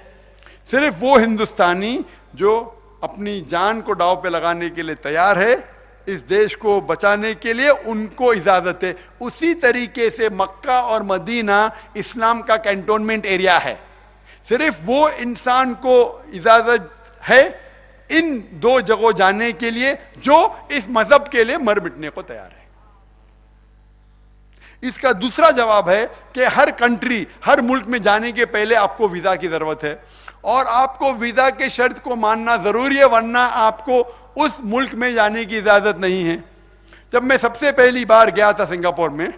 सिर्फ वो हिंदुस्तानी जो अपनी जान को दांव पे लगाने के लिए तैयार है, इस देश को बचाने के लिए, उनको इजाजत है। उसी तरीके से मक्का और मदीना इस्लाम का कैंटोनमेंट एरिया है। सिर्फ वो इंसान को इजाजत है इन दो जगह जाने के लिए जो इस मजहब के लिए मर मिटने को तैयार है। इसका दूसरा जवाब है कि हर कंट्री, हर मुल्क में जाने के पहले आपको वीजा की जरूरत है, और आपको वीजा के शर्त को मानना जरूरी है, वरना आपको उस मुल्क में जाने की इजाजत नहीं है। जब मैं सबसे पहली बार गया था सिंगापुर में,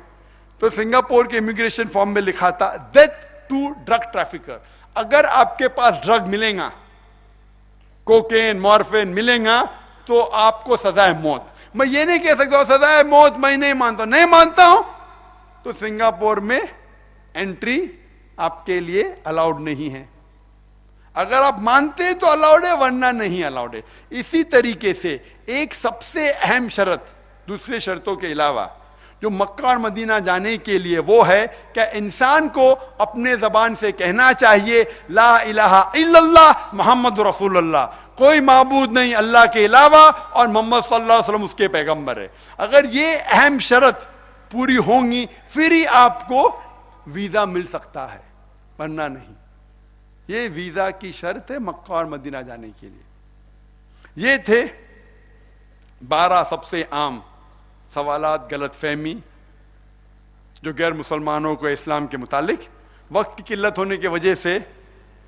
तो सिंगापुर के इमिग्रेशन फॉर्म में लिखा था डेथ टू ड्रग ट्रैफिकर। अगर आपके पास ड्रग मिलेगा, कोकेन, मॉर्फिन मिलेगा, तो आपको सजा है मौत। मैं ये नहीं कह सकता सजा है मौत मैं नहीं मानता हूं, तो सिंगापुर में एंट्री आपके लिए अलाउड नहीं है। अगर आप मानते हैं तो अलाउड है, वरना नहीं अलाउड है। इसी तरीके से एक सबसे अहम शर्त दूसरे शर्तों के अलावा जो मक्का और मदीना जाने के लिए, वो है कि इंसान को अपने जबान से कहना चाहिए ला इलाहा इल्लल्लाह मुहम्मद रसूलुल्लाह, कोई माबूद नहीं अल्लाह के अलावा, और मोहम्मद सल्लल्लाहु अलैहि वसल्लम उसके पैगंबर है। अगर ये अहम शर्त पूरी होंगी फिर ही आपको वीजा मिल सकता है, वरना नहीं। ये वीजा की शर्त है मक्का और मदीना जाने के लिए। ये थे 12 सबसे आम सवालात, गलत फहमी जो गैर मुसलमानों को इस्लाम के मुतालिक। वक्त की किल्लत होने की वजह से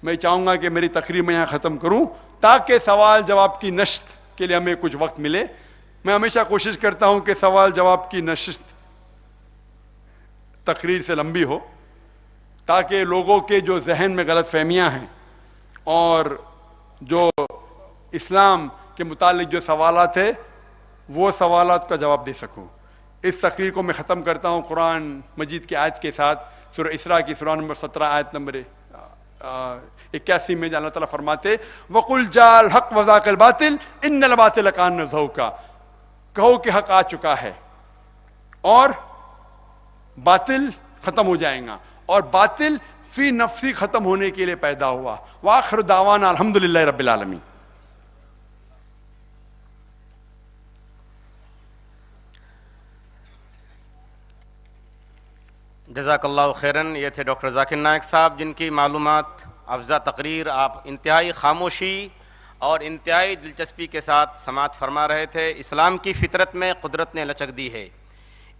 मैं चाहूंगा कि मेरी तकरीर में यहां खत्म करूं, ताकि सवाल जवाब की नश्त के लिए हमें कुछ वक्त मिले। मैं हमेशा कोशिश करता हूं कि सवाल जवाब की नश्त तकरीर से लंबी हो, ताकि लोगों के जो जहन में गलत फहमियाँ हैं और जो इस्लाम के मुतालिक जो सवालात है, वो सवालात का जवाब दे सकूं। इस तकरीर को मैं ख़त्म करता हूँ कुरान मजीद की आयत के साथ। सूरह इसरा की सूरह नंबर 17 आयत नंबर 81 में अल्लाह ताला फरमाते वकुल जाल हक वज़ाकल बातिल इन्नल बातिल कान ज़हूका, कहो कि हक आ चुका है और बातिल खत्म हो जाएगा, और बातिल फी नफ्सी खत्म होने के लिए पैदा हुआ। वाखिर दावाना अल्हम्दुलिल्लाहि रब्बिल आलमीन। जज़ाकल्लाहु खैरन। ये थे डॉक्टर जाकिर नायक साहब, जिनकी मालूमात अफ़ज़ा तकरीर आप इंतहाई खामोशी और इंतहाई दिलचस्पी के साथ समाअत फरमा रहे थे। इस्लाम की फ़ितरत में कुदरत ने लचक दी है,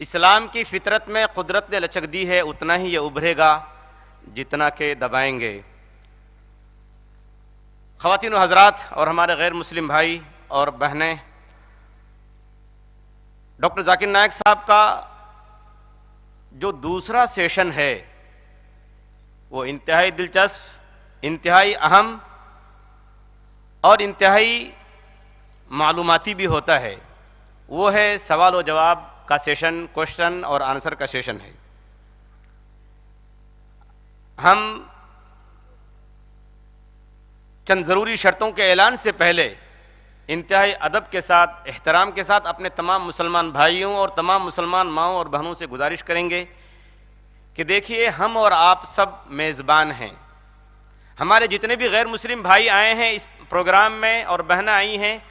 इस्लाम की फ़ितरत में कुदरत ने लचक दी है, उतना ही ये उभरेगा जितना के दबाएंगे। ख़वातीन व हज़रात और हमारे गैर मुस्लिम भाई और बहनें, डॉक्टर जाकिर नायक साहब का जो दूसरा सेशन है वो इंतहाई दिलचस्प, इंतहाई अहम और इंतहाई मालूमाती भी होता है। वो है सवाल व जवाब का सेशन, क्वेश्चन और आंसर का सेशन है। हम चंद ज़रूरी शर्तों के ऐलान से पहले इंतहाई अदब के साथ, एहतराम के साथ अपने तमाम मुसलमान भाइयों और तमाम मुसलमान माओं और बहनों से गुजारिश करेंगे कि देखिए, हम और आप सब मेज़बान हैं। हमारे जितने भी गैर मुस्लिम भाई आए हैं इस प्रोग्राम में और बहनें आई हैं,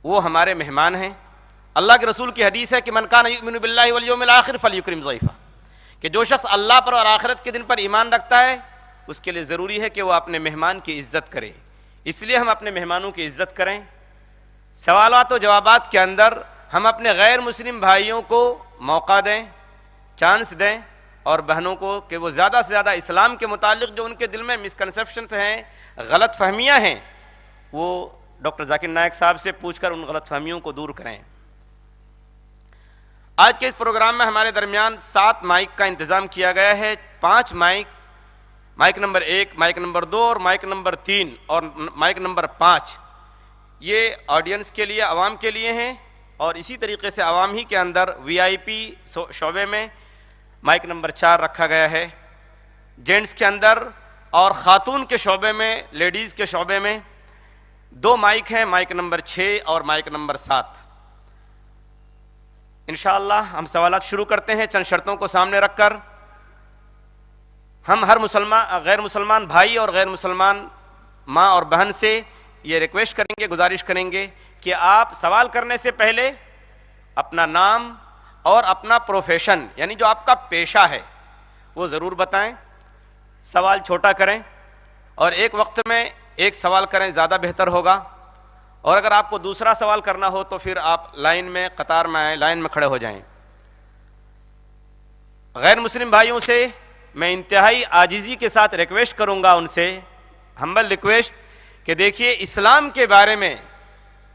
वो हमारे मेहमान हैं। अल्लाह के रसूल की हदीस है कि मन कान युमिनु बिल्लाहि वल यौमिल आखिर फलयुक्रिम ज़ैफ़ा, कि जो शख्स अल्लाह पर और आखिरत के दिन पर ईमान रखता है, उसके लिए ज़रूरी है कि वह अपने मेहमान की इज़्ज़त करे। इसलिए हम अपने मेहमानों की इज़्ज़त करें। सवालात व जवाबात के अंदर हम अपने गैर मुस्लिम भाइयों को मौका दें, चांस दें, और बहनों को कि वो ज़्यादा से ज़्यादा इस्लाम के मुतालिक जो उनके दिल में मिसकनसेप्शंस हैं, गलत फहमियाँ हैं, वो डॉक्टर जाकिर नायक साहब से पूछकर उन गलत फहमियों को दूर करें। आज के इस प्रोग्राम में हमारे दरमियान 7 माइक का इंतज़ाम किया गया है। 5 mike, mike number 1, mike number 2 और माइक नंबर 3 और माइक नंबर 5, ये ऑडियंस के लिए, आवाम के लिए हैं। और इसी तरीके से आवाम ही के अंदर वीआईपी शोबे में माइक नंबर 4 रखा गया है। जेंट्स के अंदर और ख़ातून के शोबे में, लेडीज़ के शोबे में 2 माइक हैं, माइक नंबर 6 और माइक नंबर 7। इंशाअल्लाह हम सवालात शुरू करते हैं चंद शर्तों को सामने रखकर। हम हर गैर मुसलमान भाई और गैर मुसलमान माँ और बहन से ये रिक्वेस्ट करेंगे, गुजारिश करेंगे कि आप सवाल करने से पहले अपना नाम और अपना प्रोफेशन, यानी जो आपका पेशा है, वो ज़रूर बताएं। सवाल छोटा करें और एक वक्त में एक सवाल करें, ज़्यादा बेहतर होगा। और अगर आपको दूसरा सवाल करना हो तो फिर आप लाइन में, कतार में आए, लाइन में खड़े हो जाएं। गैर मुस्लिम भाइयों से मैं इंतहाई आजिज़ी के साथ रिक्वेस्ट करूंगा, उनसे हम्बल रिक्वेस्ट, कि देखिए इस्लाम के बारे में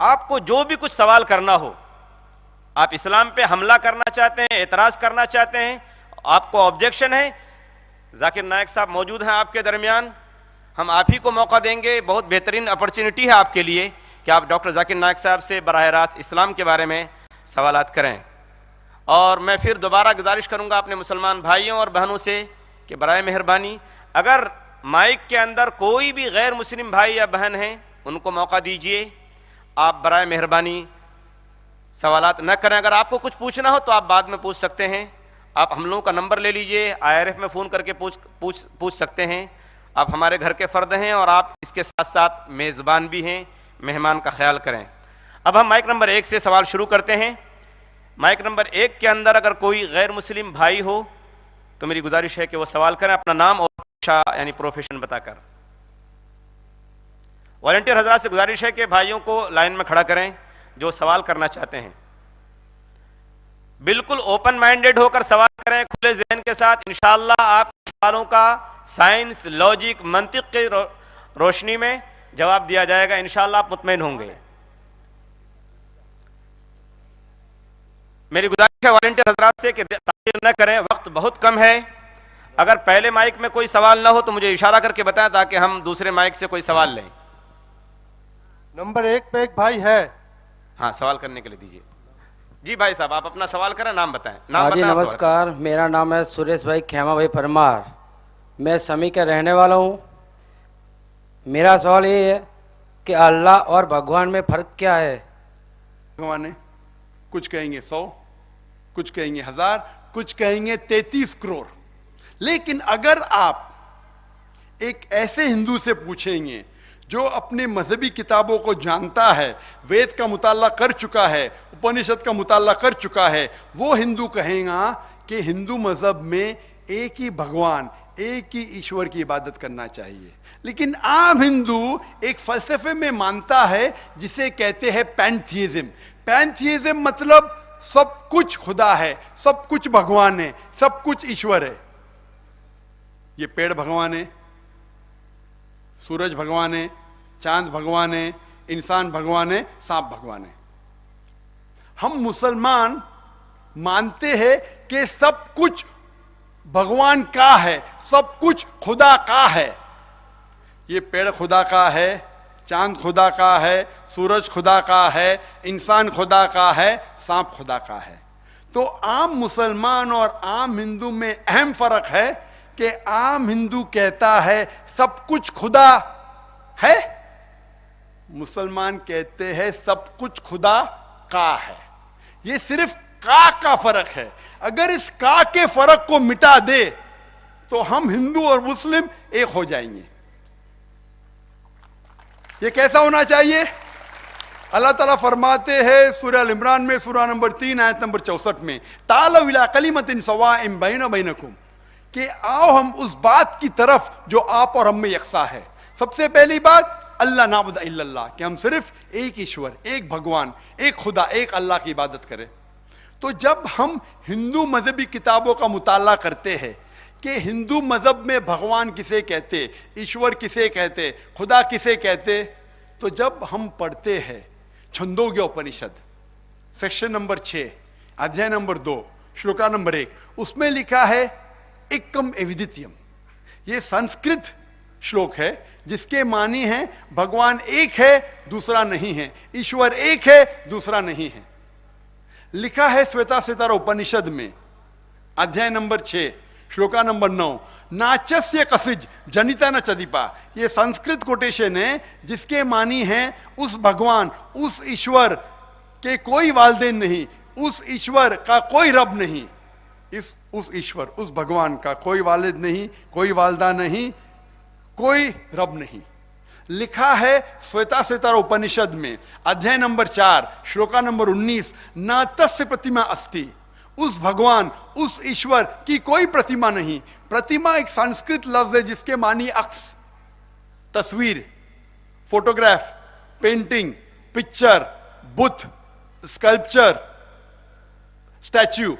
आपको जो भी कुछ सवाल करना हो, आप इस्लाम पे हमला करना चाहते हैं, एतराज़ करना चाहते हैं, आपको ऑब्जेक्शन है, जाकिर नायक साहब मौजूद हैं आपके दरमियान, हम आप ही को मौका देंगे। बहुत बेहतरीन अपॉर्चुनिटी है आपके लिए कि आप डॉक्टर जाकिर नायक साहब से बराह रास्त इस्लाम के बारे में सवालात करें। और मैं फिर दोबारा गुजारिश करूंगा अपने मुसलमान भाइयों और बहनों से कि बराए मेहरबानी अगर माइक के अंदर कोई भी गैर मुस्लिम भाई या बहन हैं, उनको मौका दीजिए। आप बराए मेहरबानी सवालात न करें। अगर आपको कुछ पूछना हो तो आप बाद में पूछ सकते हैं। आप हम लोगों का नंबर ले लीजिए, IRF में फ़ोन करके पूछ सकते हैं। आप हमारे घर के फ़र्द हैं और आप इसके साथ साथ मेज़बान भी हैं, मेहमान का ख्याल करें। अब हम माइक नंबर 1 से सवाल शुरू करते हैं। माइक नंबर 1 के अंदर अगर कोई गैर मुस्लिम भाई हो तो मेरी गुजारिश है कि वो सवाल करें, अपना नाम और पेशा यानी प्रोफेशन बताकर। वॉलंटियर हजरात से गुजारिश है कि भाइयों को लाइन में खड़ा करें जो सवाल करना चाहते हैं। बिल्कुल ओपन माइंडेड होकर सवाल करें, खुले जहन के साथ। इंशाअल्लाह आप सवालों का साइंस, लॉजिक, मंतिक की रोशनी में जवाब दिया जाएगा। इंशाअल्लाह आप मुतमईन होंगे। मेरी गुजारिश है वॉलंटियर हजरात से कि ताख़ीर न करें, वक्त बहुत कम है। अगर पहले माइक में कोई सवाल ना हो तो मुझे इशारा करके बताएं ताकि हम दूसरे माइक से कोई सवाल लें। नंबर 1 पे एक भाई है। हाँ, सवाल करने के लिए दीजिए। जी भाई साहब, आप अपना सवाल करें, नाम बताएं। नाम हाँ जी, बताएं। नमस्कार, मेरा नाम है सुरेश भाई खेमा भाई परमार। मैं समी का रहने वाला हूँ। मेरा सवाल ये है कि अल्लाह और भगवान में फ़र्क क्या है? भगवान है, कुछ कहेंगे 100, कुछ कहेंगे 1000, कुछ कहेंगे 33 करोड़। लेकिन अगर आप एक ऐसे हिंदू से पूछेंगे जो अपने मजहबी किताबों को जानता है, वेद का मुताला कर चुका है, उपनिषद का मुताला कर चुका है, वो हिंदू कहेगा कि हिंदू मजहब में एक ही भगवान, एक ही ईश्वर की इबादत करना चाहिए। लेकिन आम हिंदू एक फलसफे में मानता है जिसे कहते हैं पैंथीइज्म। पैंथीइज्म मतलब सब कुछ खुदा है, सब कुछ भगवान है, सब कुछ ईश्वर है। ये पेड़ भगवान है, सूरज भगवान है, चांद भगवान है, इंसान भगवान है, सांप भगवान है। हम मुसलमान मानते हैं कि सब कुछ भगवान का है, सब कुछ खुदा का है। ये पेड़ खुदा का है, चांद खुदा का है, सूरज खुदा का है, इंसान खुदा का है, सांप खुदा का है। तो आम मुसलमान और आम हिंदू में अहम फर्क है कि आम हिंदू कहता है सब कुछ खुदा है, मुसलमान कहते हैं सब कुछ खुदा का है। ये सिर्फ का फर्क है। अगर इस का के फर्क को मिटा दे तो हम हिंदू और मुस्लिम एक हो जाएंगे। ये कैसा होना चाहिए? अल्लाह ताला फरमाते हैं सूरह अल इमरान में, सूरह नंबर 3 आयत नंबर 64 में, तालौ इला कलिमतिन सवाइन बैना बैनकुम, कि आओ हम उस बात की तरफ जो आप और हम में यकसा है। सबसे पहली बात अल्लाह नाबुद इल्लल्लाह, कि हम सिर्फ एक ईश्वर, एक भगवान, एक खुदा, एक अल्लाह की इबादत करें। तो जब हम हिंदू मजहबी किताबों का मुताला करते हैं कि हिंदू मजहब में भगवान किसे कहते, ईश्वर किसे कहते, खुदा किसे कहते, तो जब हम पढ़ते हैं छंदोग्य उपनिषद सेक्शन नंबर 6 अध्याय नंबर 2 श्लोका नंबर 1, उसमें लिखा है एकम एविदित्यम। ये संस्कृत श्लोक है जिसके मानी है भगवान एक है, दूसरा नहीं है, ईश्वर एक है, दूसरा नहीं है। लिखा है श्वेताश्वेतर उपनिषद में अध्याय नंबर 6 श्लोका नंबर 9, नाचस्य कसिज जनिता न चदीपा। ये संस्कृत कोटेशन है जिसके मानी है उस भगवान, उस ईश्वर के कोई वालदेन नहीं, उस ईश्वर का कोई रब नहीं, उस ईश्वर, उस भगवान का कोई वालिद नहीं, कोई वालदा नहीं, कोई रब नहीं। लिखा है श्वेताश्वेतर उपनिषद में अध्याय नंबर 4 श्लोका नंबर 19, न तस्य प्रतिमा अस्ति। उस भगवान, उस ईश्वर की कोई प्रतिमा नहीं। प्रतिमा एक संस्कृत लफ्ज है जिसके मानी अक्स, तस्वीर, फोटोग्राफ, पेंटिंग, पिक्चर, बुत, स्कल्पचर, स्टैच्यू।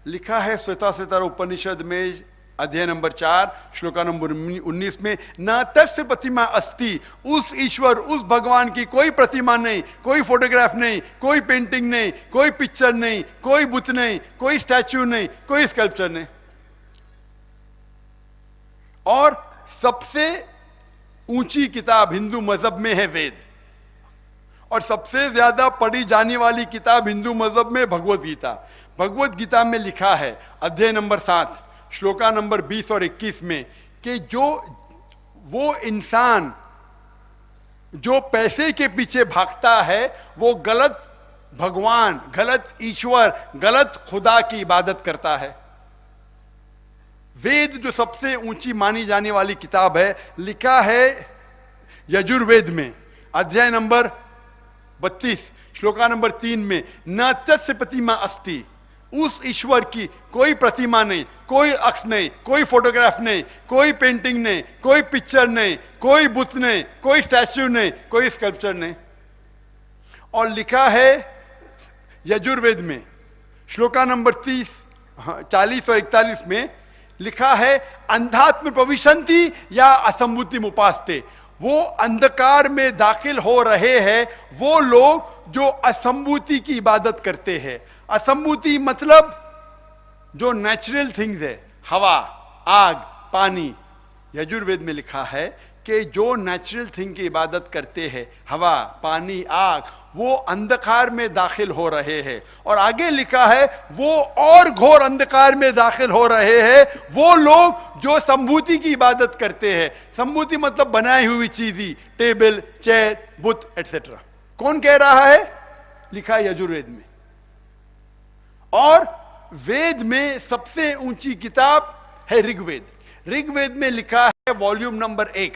लिखा है श्वेताश्वेतर उपनिषद में अध्याय नंबर 4 श्लोका नंबर 19 में, न तस्य प्रतिमा अस्ति। उस ईश्वर, उस भगवान की कोई प्रतिमा नहीं, कोई फोटोग्राफ नहीं, कोई पेंटिंग नहीं, कोई पिक्चर नहीं, कोई बुत नहीं, कोई स्टैच्यू नहीं, कोई स्कल्पचर नहीं। और सबसे ऊंची किताब हिंदू मजहब में है वेद, और सबसे ज्यादा पढ़ी जाने वाली किताब हिंदू मजहब में भगवत गीता। भगवत गीता में लिखा है अध्याय नंबर 7 श्लोका नंबर 20 और 21 में कि जो वो इंसान जो पैसे के पीछे भागता है वो गलत भगवान, गलत ईश्वर, गलत खुदा की इबादत करता है। वेद जो सबसे ऊंची मानी जाने वाली किताब है, लिखा है यजुर्वेद में अध्याय नंबर 32 श्लोका नंबर 3 में, न तस्य प्रतिमा अस्ति। उस ईश्वर की कोई प्रतिमा नहीं, कोई अक्ष नहीं, कोई फोटोग्राफ नहीं, कोई पेंटिंग नहीं, कोई पिक्चर नहीं, कोई बुत नहीं, कोई स्टैच्यू नहीं, कोई स्कल्पचर नहीं। और लिखा है यजुर्वेद में श्लोका नंबर 40 और 41 में लिखा है, अंधात्म प्रविशन्ति या असंभूति उपासते। वो अंधकार में दाखिल हो रहे हैं वो लोग जो असंभूति की इबादत करते हैं। असंभूति मतलब जो नेचुरल थिंग्स है, हवा, आग, पानी। यजुर्वेद में लिखा है कि जो नेचुरल थिंग की इबादत करते हैं, हवा, पानी, आग, वो अंधकार में दाखिल हो रहे हैं। और आगे लिखा है वो और घोर अंधकार में दाखिल हो रहे हैं वो लोग जो संभूति की इबादत करते हैं। संभूति मतलब बनाई हुई चीजें, टेबल, चेयर, बुत एटसेट्रा। कौन कह रहा है? लिखा है यजुर्वेद में। और वेद में सबसे ऊंची किताब है ऋग्वेद। ऋग्वेद में लिखा है वॉल्यूम नंबर 1,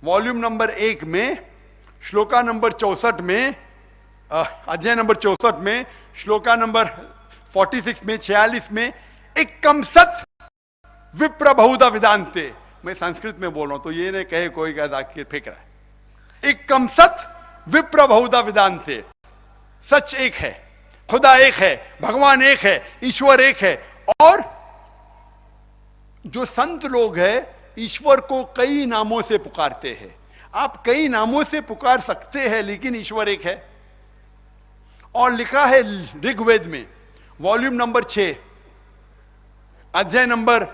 वॉल्यूम नंबर 1 में श्लोका नंबर 64 में, अध्याय नंबर 64 में श्लोका नंबर 46 में, 46 में, एकम सत विप्र बहुधा विदांते। मैं संस्कृत में बोल रहा हूं तो ये नहीं कहे कोई का दाखिल फेंक रहा है। एकम सत विप्र बहुधा विदांते। सच एक है, खुदा एक है, भगवान एक है, ईश्वर एक है। और जो संत लोग हैं ईश्वर को कई नामों से पुकारते हैं। आप कई नामों से पुकार सकते हैं लेकिन ईश्वर एक है। और लिखा है ऋग्वेद में वॉल्यूम नंबर 6 अध्याय नंबर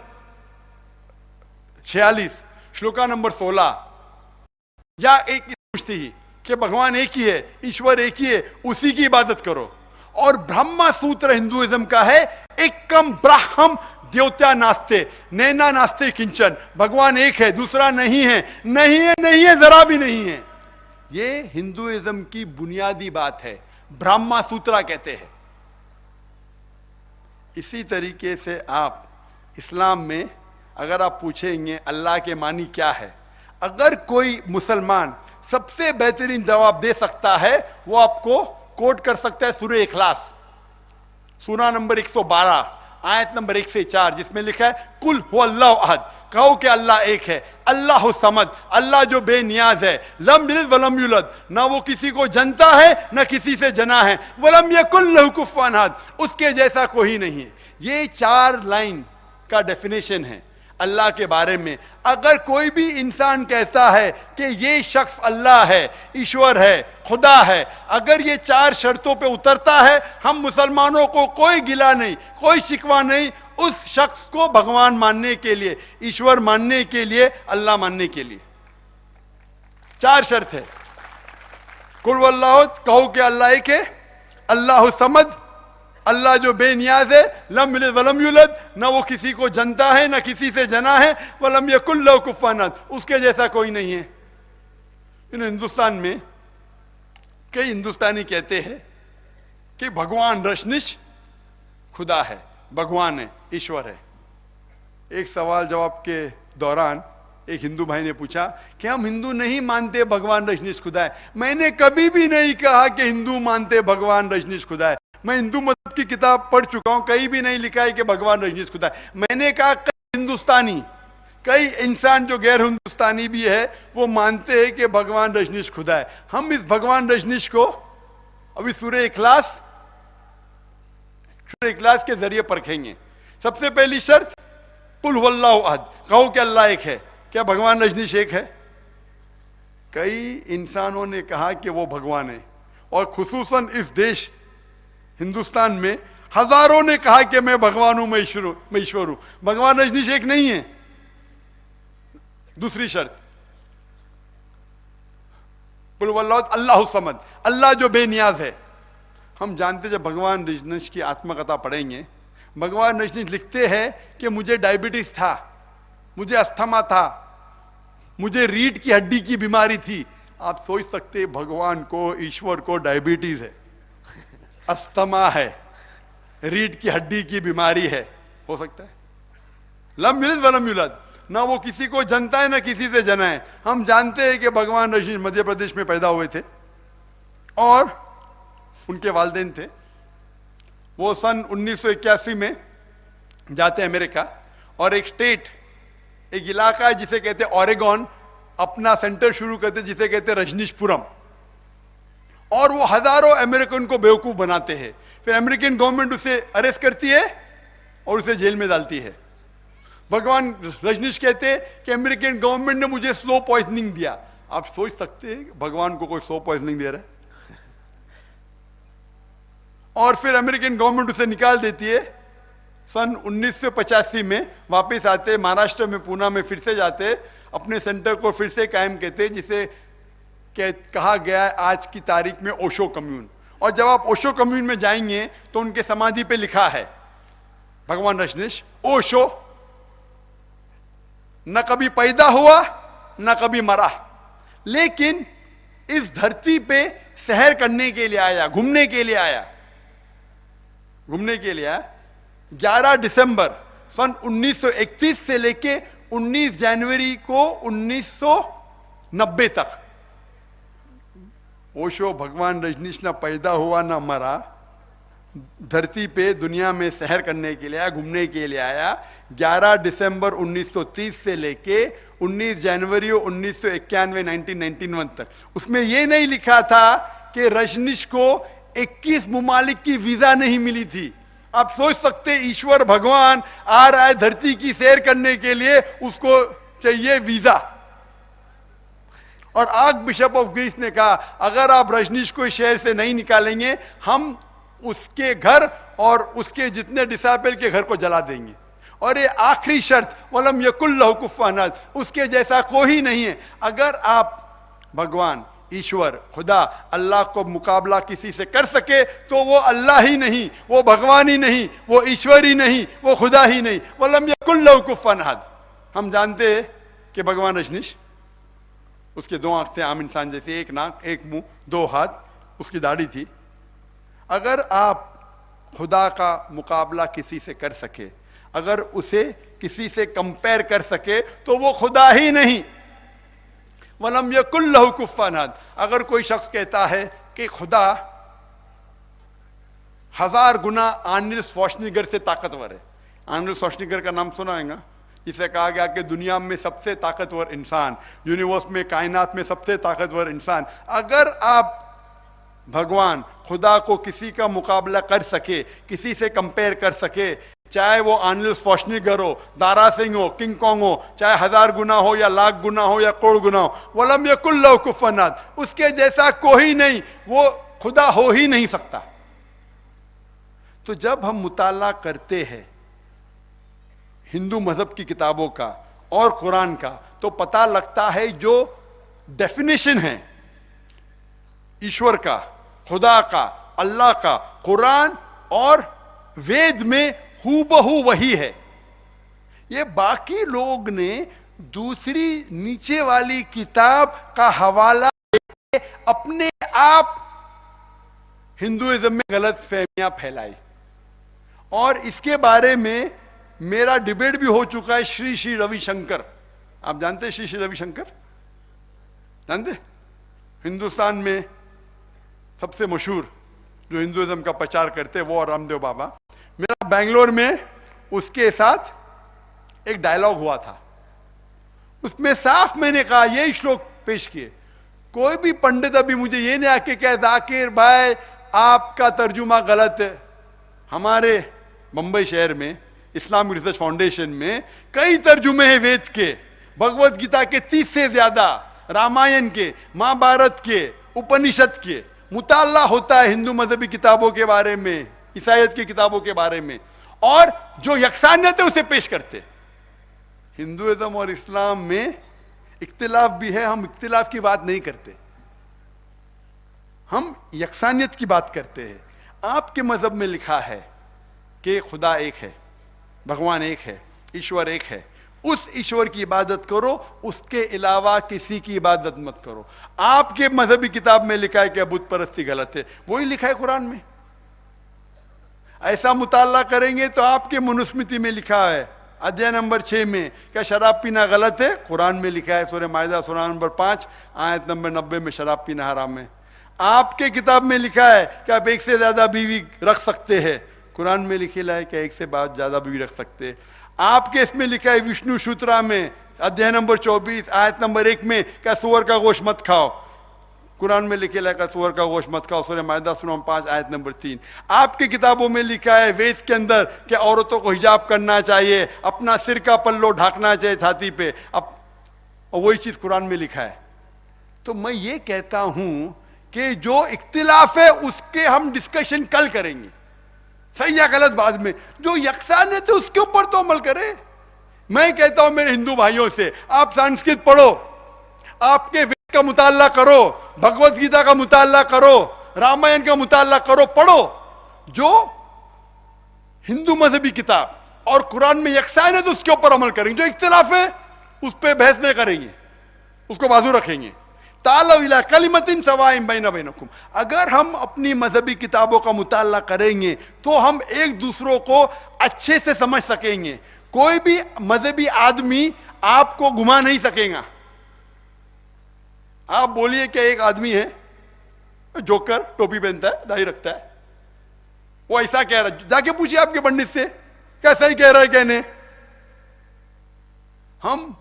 46 श्लोका नंबर 16, या एक पूछती ही कि भगवान एक ही है, ईश्वर एक ही है, उसी की इबादत करो। और ब्रह्मा सूत्र हिंदुइज्म का है, एकम ब्रह्म द्योत्या नास्ते नैना नास्ते किंचन। भगवान एक है, दूसरा नहीं है, नहीं है, नहीं है, जरा भी नहीं है। ये हिंदुइज्म की बुनियादी बात है, ब्रह्मा सूत्रा कहते हैं। इसी तरीके से आप इस्लाम में अगर आप पूछेंगे अल्लाह के मानी क्या है, अगर कोई मुसलमान सबसे बेहतरीन जवाब दे सकता है वो आपको कोट कर सकता है सूरह इखलास, सूरा नंबर 112 आयत नंबर 1 से 4, जिसमें लिखा है कुल हुवल्लाहु अहद। कहो कि अल्लाह एक है, अल्लाह समद, अल्लाह जो बेनियाज है, लम यलिद वलम यूलद, ना वो किसी को जनता है ना किसी से जना है, वलम यकुल लहू कुफुवन अहद, उसके जैसा कोई नहीं है। ये 4 लाइन का डेफिनेशन है। अल्लाह के बारे में। अगर कोई भी इंसान कहता है कि ये शख्स अल्लाह है, ईश्वर है, खुदा है, अगर ये 4 शर्तों पे उतरता है, हम मुसलमानों को कोई गिला नहीं, कोई शिकवा नहीं उस शख्स को भगवान मानने के लिए, ईश्वर मानने के लिए, अल्लाह मानने के लिए। 4 शर्त है। कुल वल्लाह, कहो कि अल्लाह एक है, अल्लाह समद, अल्लाह जो बेनियाज है, लम यलिद वलम यूलद, ना वो किसी को जनता है ना किसी से जना है, वलम यकुल लहू कुफुवन अहद, उसके जैसा कोई नहीं है। हिंदुस्तान में कई हिंदुस्तानी कहते हैं कि भगवान रशनिश खुदा है, भगवान है, ईश्वर है। एक सवाल जवाब के दौरान एक हिंदू भाई ने पूछा कि हम हिंदू नहीं मानते भगवान रजनीश खुदा है। मैंने कभी भी नहीं कहा कि हिंदू मानते भगवान रजनीश खुदा है। मैं हिंदू मत की किताब पढ़ चुका हूं, कहीं भी नहीं लिखा है कि भगवान रजनीश खुदा है। मैंने कहा कई हिंदुस्तानी, कई इंसान जो गैर हिंदुस्तानी भी है वो मानते हैं कि भगवान रजनीश खुदा है। हम इस भगवान रजनीश को अभी सूरह इखलास के जरिए परखेंगे। सबसे पहली शर्त, कुल हुवल्लाहु अहद, कहो कि अल्लाह एक है। क्या भगवान रजनीश एक है? कई इंसानों ने कहा कि वो भगवान है, और खुसूसन इस देश हिंदुस्तान में हजारों ने कहा कि मैं भगवान हूं, मैं ईश्वर हूं। भगवान रजनीश एक नहीं है। दूसरी शर्त, कुल हुवल्लाहु अहद, अल्लाहु समद, अल्लाह जो बेनियाज है। हम जानते जब भगवान रजनीश की आत्मकथा पढ़ेंगे, भगवान रजनीश लिखते हैं कि मुझे डायबिटीज था, मुझे अस्थमा था, मुझे रीढ़ की हड्डी की बीमारी थी। आप सोच सकते भगवान को, ईश्वर को डायबिटीज है, अस्थमा है, रीढ़ की हड्डी की बीमारी है, हो सकता है? लम यलिद वलम यूलद, ना वो किसी को जनता है ना किसी से जना है। हम जानते हैं कि भगवान रजनीश मध्य प्रदेश में पैदा हुए थे और उनके वालिदैन थे। वो सन 1981 में जाते हैं अमेरिका, और एक स्टेट, एक इलाका है जिसे कहते हैं ओरेगॉन, अपना सेंटर शुरू करते जिसे कहते हैं रजनीशपुरम, और वो हजारों अमेरिकन को बेवकूफ बनाते हैं। फिर अमेरिकन गवर्नमेंट उसे अरेस्ट करती है और उसे जेल में डालती है। भगवान रजनीश कहते हैं कि अमेरिकन गवर्नमेंट ने मुझे स्लो पॉइजनिंग दिया। आप सोच सकते हैं भगवान को कोई स्लो पॉइजनिंग दे रहा है? और फिर अमेरिकन गवर्नमेंट उसे निकाल देती है। सन 1985 में वापस आते, महाराष्ट्र में पूना में फिर से जाते, अपने सेंटर को फिर से कायम कहते, जिसे कहा गया है आज की तारीख में ओशो कम्यून। और जब आप ओशो कम्यून में जाएंगे तो उनके समाधि पे लिखा है भगवान रजनीश, ओशो न कभी पैदा हुआ न कभी मरा, लेकिन इस धरती पे सैर करने के लिए आया, घूमने के लिए आया, घूमने के लिए आया। 11 दिसंबर सन 1931 से लेके 19 जनवरी को 1990 तक ओशो भगवान रजनीश ना पैदा हुआ ना मरा, धरती पे दुनिया में सैर करने के लिए आया, घूमने के लिए आया। 11 दिसंबर 1930 से लेके 19 जनवरी 1991 1991 तक। उसमें यह नहीं लिखा था कि रजनीश को 21 मुमालिक की वीजा नहीं मिली थी। आप सोच सकते ईश्वर भगवान आ रहा है धरती की सैर करने के लिए, उसको चाहिए वीजा। और आर्क बिशप ऑफ ग्रीस ने कहा अगर आप रजनीश को इस शहर से नहीं निकालेंगे, हम उसके घर और उसके जितने डिसाइपल के घर को जला देंगे। और ये आखिरी शर्त, वलम यकुल लहू कुफुवन अहद, उसके जैसा कोई नहीं है। अगर आप भगवान, ईश्वर, खुदा, अल्लाह को मुकाबला किसी से कर सके तो वो अल्लाह ही नहीं, वो भगवान ही नहीं, वो ईश्वर ही नहीं, वो खुदा ही नहीं। वलम यकुल लहू कुफुवन अहद। हम जानते हैं कि भगवान रजनीश, उसके 2 आंख थे आम इंसान जैसे, 1 नाक 1 मुंह 2 हाथ, उसकी दाढ़ी थी। अगर आप खुदा का मुकाबला किसी से कर सके, अगर उसे किसी से कंपेयर कर सके तो वो खुदा ही नहीं। वलम यकुल लहू कुफुवन अहद। अगर कोई शख्स कहता है कि खुदा 1000 गुना आर्नल्ड श्वार्ज़नेगर से ताकतवर है, आर्नल्ड श्वार्ज़नेगर का नाम सुना है? इसे कहा गया कि दुनिया में सबसे ताकतवर इंसान, यूनिवर्स में, कायनात में सबसे ताकतवर इंसान। अगर आप भगवान खुदा को किसी का मुकाबला कर सके, किसी से कंपेयर कर सके, चाहे वो आर्नल्ड श्वार्ज़नेगर हो, दारा सिंह हो, किंग कॉन्ग हो, चाहे 1000 गुना हो या लाख गुना हो या करोड़ गुना हो, वलम यकुल लहू कुफुवन अहद, उसके जैसा कोई नहीं, वो खुदा हो ही नहीं सकता। तो जब हम मुताला करते हैं हिंदू मजहब की किताबों का और कुरान का, तो पता लगता है जो डेफिनेशन है ईश्वर का, खुदा का, अल्लाह का, कुरान और वेद में हूबहू वही है। ये बाकी लोग ने दूसरी नीचे वाली किताब का हवाला अपने आप हिंदुइज्म में गलत फहमियां फैलाई, और इसके बारे में मेरा डिबेट भी हो चुका है श्री श्री रविशंकर। आप जानते हैं श्री श्री रविशंकर? जानते? हिंदुस्तान में सबसे मशहूर जो हिंदुइज्म का प्रचार करते हैं वो और रामदेव बाबा। मेरा बेंगलोर में उसके साथ एक डायलॉग हुआ था, उसमें साफ मैंने कहा, ये श्लोक पेश किए, कोई भी पंडित अभी मुझे ये नहीं आके कहे जाकिर भाई आपका तर्जुमा गलत है। हमारे बंबई शहर में इस्लामिक रिसर्च फाउंडेशन में कई तर्जुमे हैं वेद के, भगवत गीता के 30 से ज्यादा, रामायण के, महाभारत के, उपनिषद के मुताला होता है हिंदू मजहबी किताबों के बारे में, ईसाईयत की किताबों के बारे में, और जो यकसानियत है उसे पेश करते। हिंदुइज्म और इस्लाम में इख्तिलाफ भी है, हम इख्तिलाफ की बात नहीं करते, हम यकसानियत की बात करते हैं। आपके मजहब में लिखा है कि खुदा एक है, भगवान एक है, ईश्वर एक है, उस ईश्वर की इबादत करो, उसके अलावा किसी की इबादत मत करो। आपके मजहबी किताब में लिखा है कि बुत परस्ती गलत है, वही लिखा है कुरान में। ऐसा मुताला करेंगे तो आपके मनुस्मृति में लिखा है अध्याय नंबर 6 में क्या शराब पीना गलत है, कुरान में लिखा है सूरह माइदा सूरह नंबर 5 आयत नंबर 90 में शराब पीना हराम है। आपके किताब में लिखा है कि आप एक से ज्यादा बीवी रख सकते हैं, कुरान में लिखा है कि एक से ज्यादा बीवी रख सकते हैं। आपके इसमें लिखा है विष्णु सूत्रा में अध्याय नंबर 24 आयत नंबर 1 में क्या सुअर का गोश्त मत खाओ, कुरान में लिखे है सुअर का गोश्त मत खाओ, सूरह माइदा सूरह 5 आयत नंबर 3। आपकी किताबों में लिखा है वेद के अंदर कि औरतों को हिजाब करना चाहिए, अपना सिर का पल्लो ढाकना चाहिए छाती पे, अब वही चीज कुरान में लिखा है। तो मैं ये कहता हूं कि जो इख्तिलाफ है उसके हम डिस्कशन कल करेंगे, सही या गलत बाद में, जो यकसानियत है उसके ऊपर तो अमल करें। मैं कहता हूं मेरे हिंदू भाइयों से, आप संस्कृत पढ़ो, आपके वेद का मुताला करो, भगवत गीता का मुताला करो, रामायण का मुताला करो, पढ़ो। जो हिंदू मजहबी किताब और कुरान में यकसानियत उसके ऊपर अमल करेंगे, जो इख्तिलाफ है उस पर बहस नहीं करेंगे, उसको बाजू रखेंगे। तालव इला कलिमतिन सवाइन बैना बैनकुम। अगर हम अपनी मजहबी किताबों का मुताला करेंगे तो हम एक दूसरों को अच्छे से समझ सकेंगे। कोई भी मजहबी आदमी आपको घुमा नहीं सकेगा। आप बोलिए क्या एक आदमी है जोकर, टोपी पहनता है, दाढ़ी रखता है, वो ऐसा कह रहा है, जाके पूछिए आपके पंडित से कैसा ही कह रहा है कहने। हम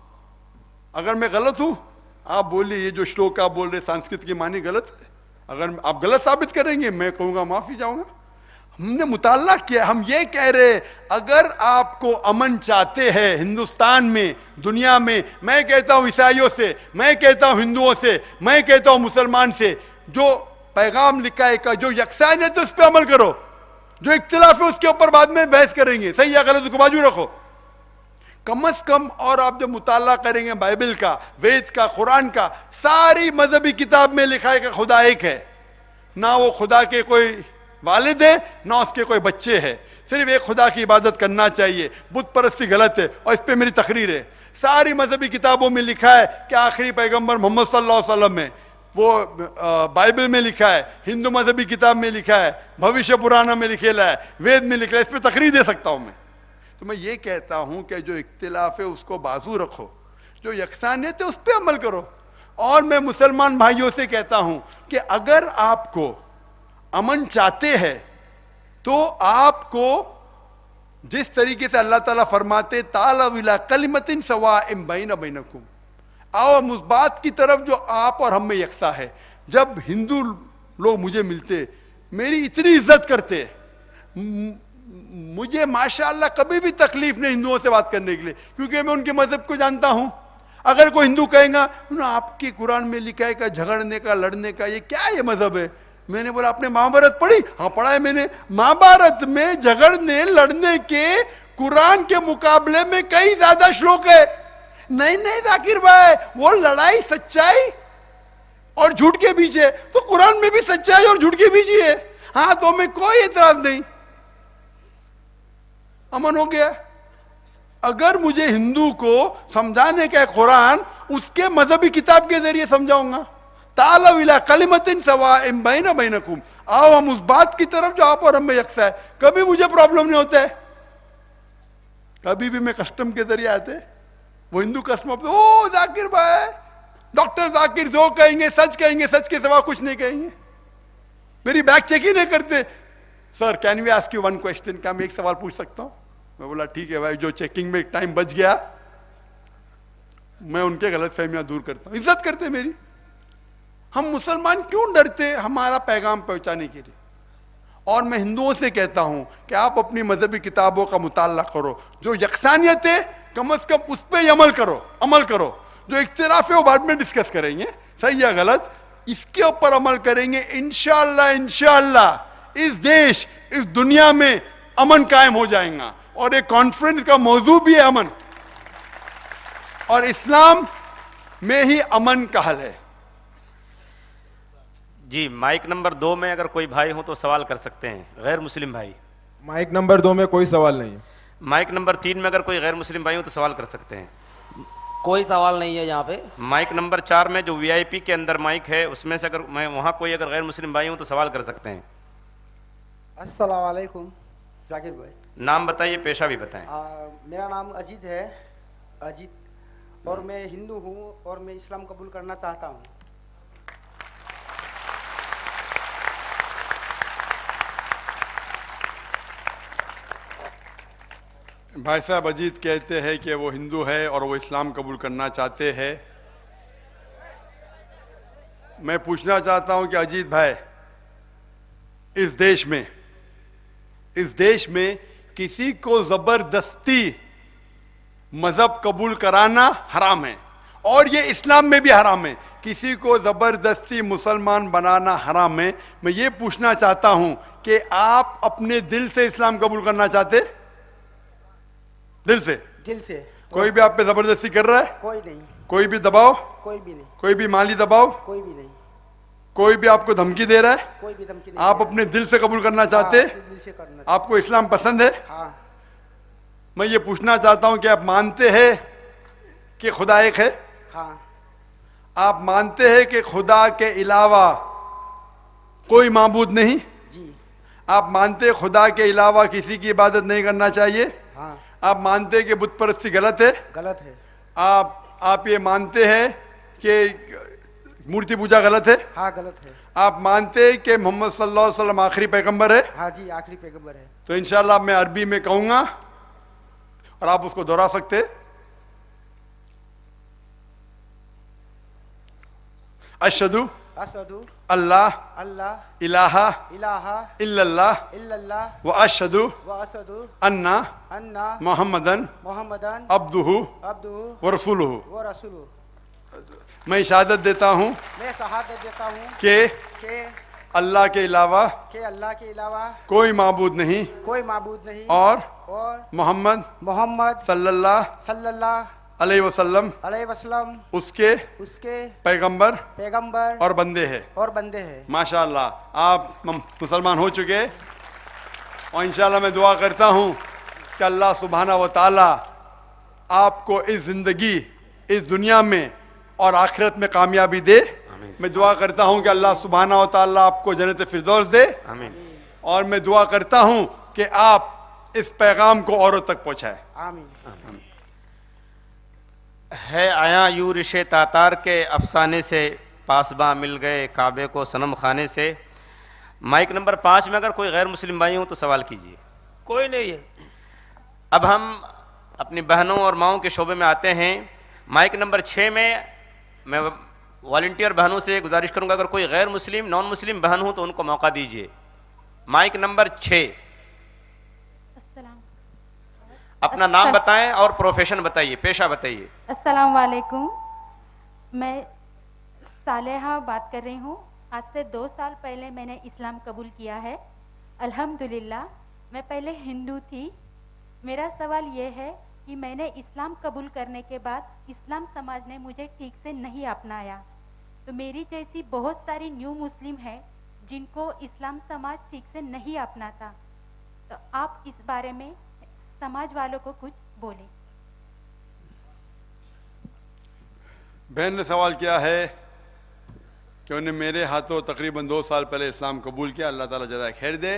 अगर मैं गलत हूं, आप बोलिए ये जो श्लोक आप बोल रहे संस्कृत की मानी गलत है, अगर आप गलत साबित करेंगे मैं कहूंगा माफी जाऊंगा। हमने मुताला किया, हम ये कह रहे अगर आपको अमन चाहते हैं हिंदुस्तान में, दुनिया में, मैं कहता हूं ईसाइयों से, मैं कहता हूं हिंदुओं से, मैं कहता हूं मुसलमान से, जो पैगाम लिखा है का जो यकसानियत है उस पर अमल करो, जो इख्तिलाफ है उसके ऊपर बाद में बहस करेंगे, सही या गलत उसको बाजू रखो कम से कम। और आप जब मुताला करेंगे बाइबल का, वेद का, कुरान का, सारी मजहबी किताब में लिखा है कि खुदा एक है, ना वो खुदा के कोई वालिद है ना उसके कोई बच्चे हैं, सिर्फ एक खुदा की इबादत करना चाहिए, बुत परस्ती गलत है। और इस पे मेरी तकरीर है, सारी मजहबी किताबों में लिखा है कि आखिरी पैगंबर मोहम्मद सल्लल्लाहु अलैहि वसल्लम में, वो बाइबल में लिखा है, हिंदू मजहबी किताब में लिखा है, भविष्य पुराना में लिखेला है, वेद में लिखा है, इस पर तकरीर दे सकता हूं मैं। तो मैं ये कहता हूं कि जो इख्तिलाफ है उसको बाजू रखो, जो यकसानियत है उस पर अमल करो। और मैं मुसलमान भाइयों से कहता हूं कि अगर आपको अमन चाहते हैं तो आपको जिस तरीके से अल्लाह ताला फरमाते तालव इला कलिमतिन सवाइन बैना बैनकुम, आओ हम उस बात की तरफ जो आप और हम में यकसा है। जब हिंदू लोग मुझे मिलते, मेरी इतनी इज्जत करते, मुझे माशाअल्लाह कभी भी तकलीफ नहीं हिंदुओं से बात करने के लिए, क्योंकि मैं उनके मजहब को जानता हूं। अगर कोई हिंदू कहेगा ना आपके कुरान में लिखा है का झगड़ने का, लड़ने का, ये क्या ये मजहब है? मैंने बोला आपने महाभारत पढ़ी? हाँ पढ़ा है मैंने। महाभारत में झगड़ने लड़ने के कुरान के मुकाबले में कई ज्यादा श्लोक है। नहीं नहीं जाकिर भाई, वो लड़ाई सच्चाई और झूठ के बीच है, तो कुरान में भी सच्चाई और झूठ के बीच ही है। हाँ तो मैं कोई एतराज नहीं, अमन हो गया। अगर मुझे हिंदू को समझाने का कुरान उसके मजहबी किताब के जरिए समझाऊंगा, ताला विला कलिमतिन सवाइम बैना बैनकुम, आओ हम उस बात की तरफ जो आप और हम में यकसा है, कभी मुझे प्रॉब्लम नहीं होता है। कभी भी मैं कस्टम के जरिए आते, वो हिंदू कस्टम, ओ जाकिर भाई, डॉक्टर जाकिर जो कहेंगे सच कहेंगे, सच के सिवा कुछ नहीं कहेंगे। मेरी बैक चेक ही नहीं करते। Sir can we ask you one question, क्या मैं एक सवाल पूछ सकता हूं? मैं बोला ठीक है भाई, जो चेकिंग में टाइम बच गया मैं उनके गलत फहमियां दूर करता हूं। इज्जत करते मेरी। हम मुसलमान क्यों डरते हमारा पैगाम पहुंचाने के लिए? और मैं हिंदुओं से कहता हूं कि आप अपनी मजहबी किताबों का मुताला करो, जो यकसानियत है कम से कम उस पर अमल करो। जो इख्तिलाफ है वो बाद में डिस्कस करेंगे, सही या गलत, इसके ऊपर अमल करेंगे। इंशाअल्लाह इस देश, इस दुनिया में अमन कायम हो जाएगा। और एक कॉन्फ्रेंस का मौजू भी है अमन, और इस्लाम में ही अमन का हल है। जी, माइक नंबर 2 में अगर कोई भाई हो तो सवाल कर सकते हैं, गैर मुस्लिम भाई। माइक नंबर 2 में कोई सवाल नहीं है। माइक नंबर 3 में अगर कोई गैर मुस्लिम भाई हो तो सवाल कर सकते हैं। कोई सवाल नहीं है यहाँ पे। माइक नंबर 4 में जो वीआईपी के अंदर माइक है उसमें से अगर मैं वहाँ कोई अगर गैर मुस्लिम भाई हूँ तो सवाल कर सकते हैं। अस्सलाम वालेकुम जाकिर भाई। नाम बताइए, पेशा भी बताएं। मेरा नाम अजीत है, अजीत, और मैं हिंदू हूँ और मैं इस्लाम कबूल करना चाहता हूँ। भाई साहब अजीत कहते हैं कि वो हिंदू है और वो इस्लाम कबूल करना चाहते हैं। मैं पूछना चाहता हूं कि अजीत भाई, इस देश में किसी को जबरदस्ती मजहब कबूल कराना हराम है, और ये इस्लाम में भी हराम है। किसी को जबरदस्ती मुसलमान बनाना हराम है। मैं ये पूछना चाहता हूं कि आप अपने दिल से इस्लाम कबूल करना चाहते? दिल से कोई भी आप पे जबरदस्ती कर रहा है? कोई नहीं। कोई भी दबाव? कोई भी नहीं। कोई भी माली दबाव? कोई भी नहीं। कोई भी आपको धमकी दे रहा है? कोई भी धमकी नहीं। आप अपने दिल से कबूल करना चाहते? दिल से करना। आपको इस्लाम पसंद है? हाँ। मैं ये पूछना चाहता हूं कि आप मानते हैं कि खुदा एक है? हाँ। आप मानते हैं कि खुदा के अलावा कोई माबूद नहीं? जी। आप मानते हैं खुदा के अलावा किसी की इबादत नहीं करना चाहिए? हाँ। आप मानते हैं कि बुत परस्ती गलत है? गलत है। आप ये मानते हैं कि मूर्ति पूजा गलत है? हाँ गलत है। आप मानते हैं कि मोहम्मद सल्लल्लाहु अलैहि वसल्लम आखिरी पैगंबर है? हाँ जी, आखिरी पैगंबर है। तो इंशाल्लाह मैं अरबी में कहूंगा और आप उसको दोहरा सकते। अशहदु अल्लाह इलाहा इल्लल्लाह व अशहदु अन्ना मुहम्मदन अब्दुहु व रसूलुहु। मैं शहादत देता हूँ कि अल्लाह के अलावा कोई माबूद नहीं और मोहम्मद सल्लल्लाहु अलैहि वसल्लम उसके पैगंबर और बंदे हैं। माशाअल्लाह आप मुसलमान हो चुके, और इंशाअल्लाह मैं दुआ करता हूँ कि अल्लाह सुब्हाना व तआला आपको इस जिंदगी, इस दुनिया में और आखिरत में कामयाबी दे। मैं दुआ करता हूँ कि अल्लाह सुब्हाना व तआला आपको जन्नत फिरदौस दे। और मैं दुआ करता हूँ कि आप इस पैगाम को औरों तक पहुँचाए। है आया यूं रिशे तातार के अफसाने से, पासबा मिल गए काबे को सनम खाने से। माइक नंबर 5 में अगर कोई गैर मुस्लिम भाई हो तो सवाल कीजिए। कोई नहीं है। अब हम अपनी बहनों और माओं के शोबे में आते हैं। माइक नंबर 6 में मैं वॉलंटियर बहनों से गुजारिश करूंगा, अगर कोई गैर मुस्लिम नॉन मुस्लिम बहन हो तो उनको मौका दीजिए। Mike number 6। अपना नाम बताएं और प्रोफेशन बताइए, पेशा बताइए। अस्सलाम वालेकुम। मैं सालेहा बात कर रही हूँ। आज से 2 साल पहले मैंने इस्लाम कबूल किया है, अल्हम्दुलिल्लाह। मैं पहले हिंदू थी। मेरा सवाल ये है कि मैंने इस्लाम कबूल करने के बाद इस्लाम समाज ने मुझे ठीक से नहीं अपनाया, तो मेरी जैसी बहुत सारी न्यू मुस्लिम है जिनको इस्लाम समाज ठीक से नहीं अपनाता, तो आप इस बारे में समाज वालों को कुछ बोलें। बहन ने सवाल किया है कि उन्हें मेरे हाथों तकरीबन 2 साल पहले इस्लाम कबूल किया, अल्लाह ताला जज़ा खैर दे।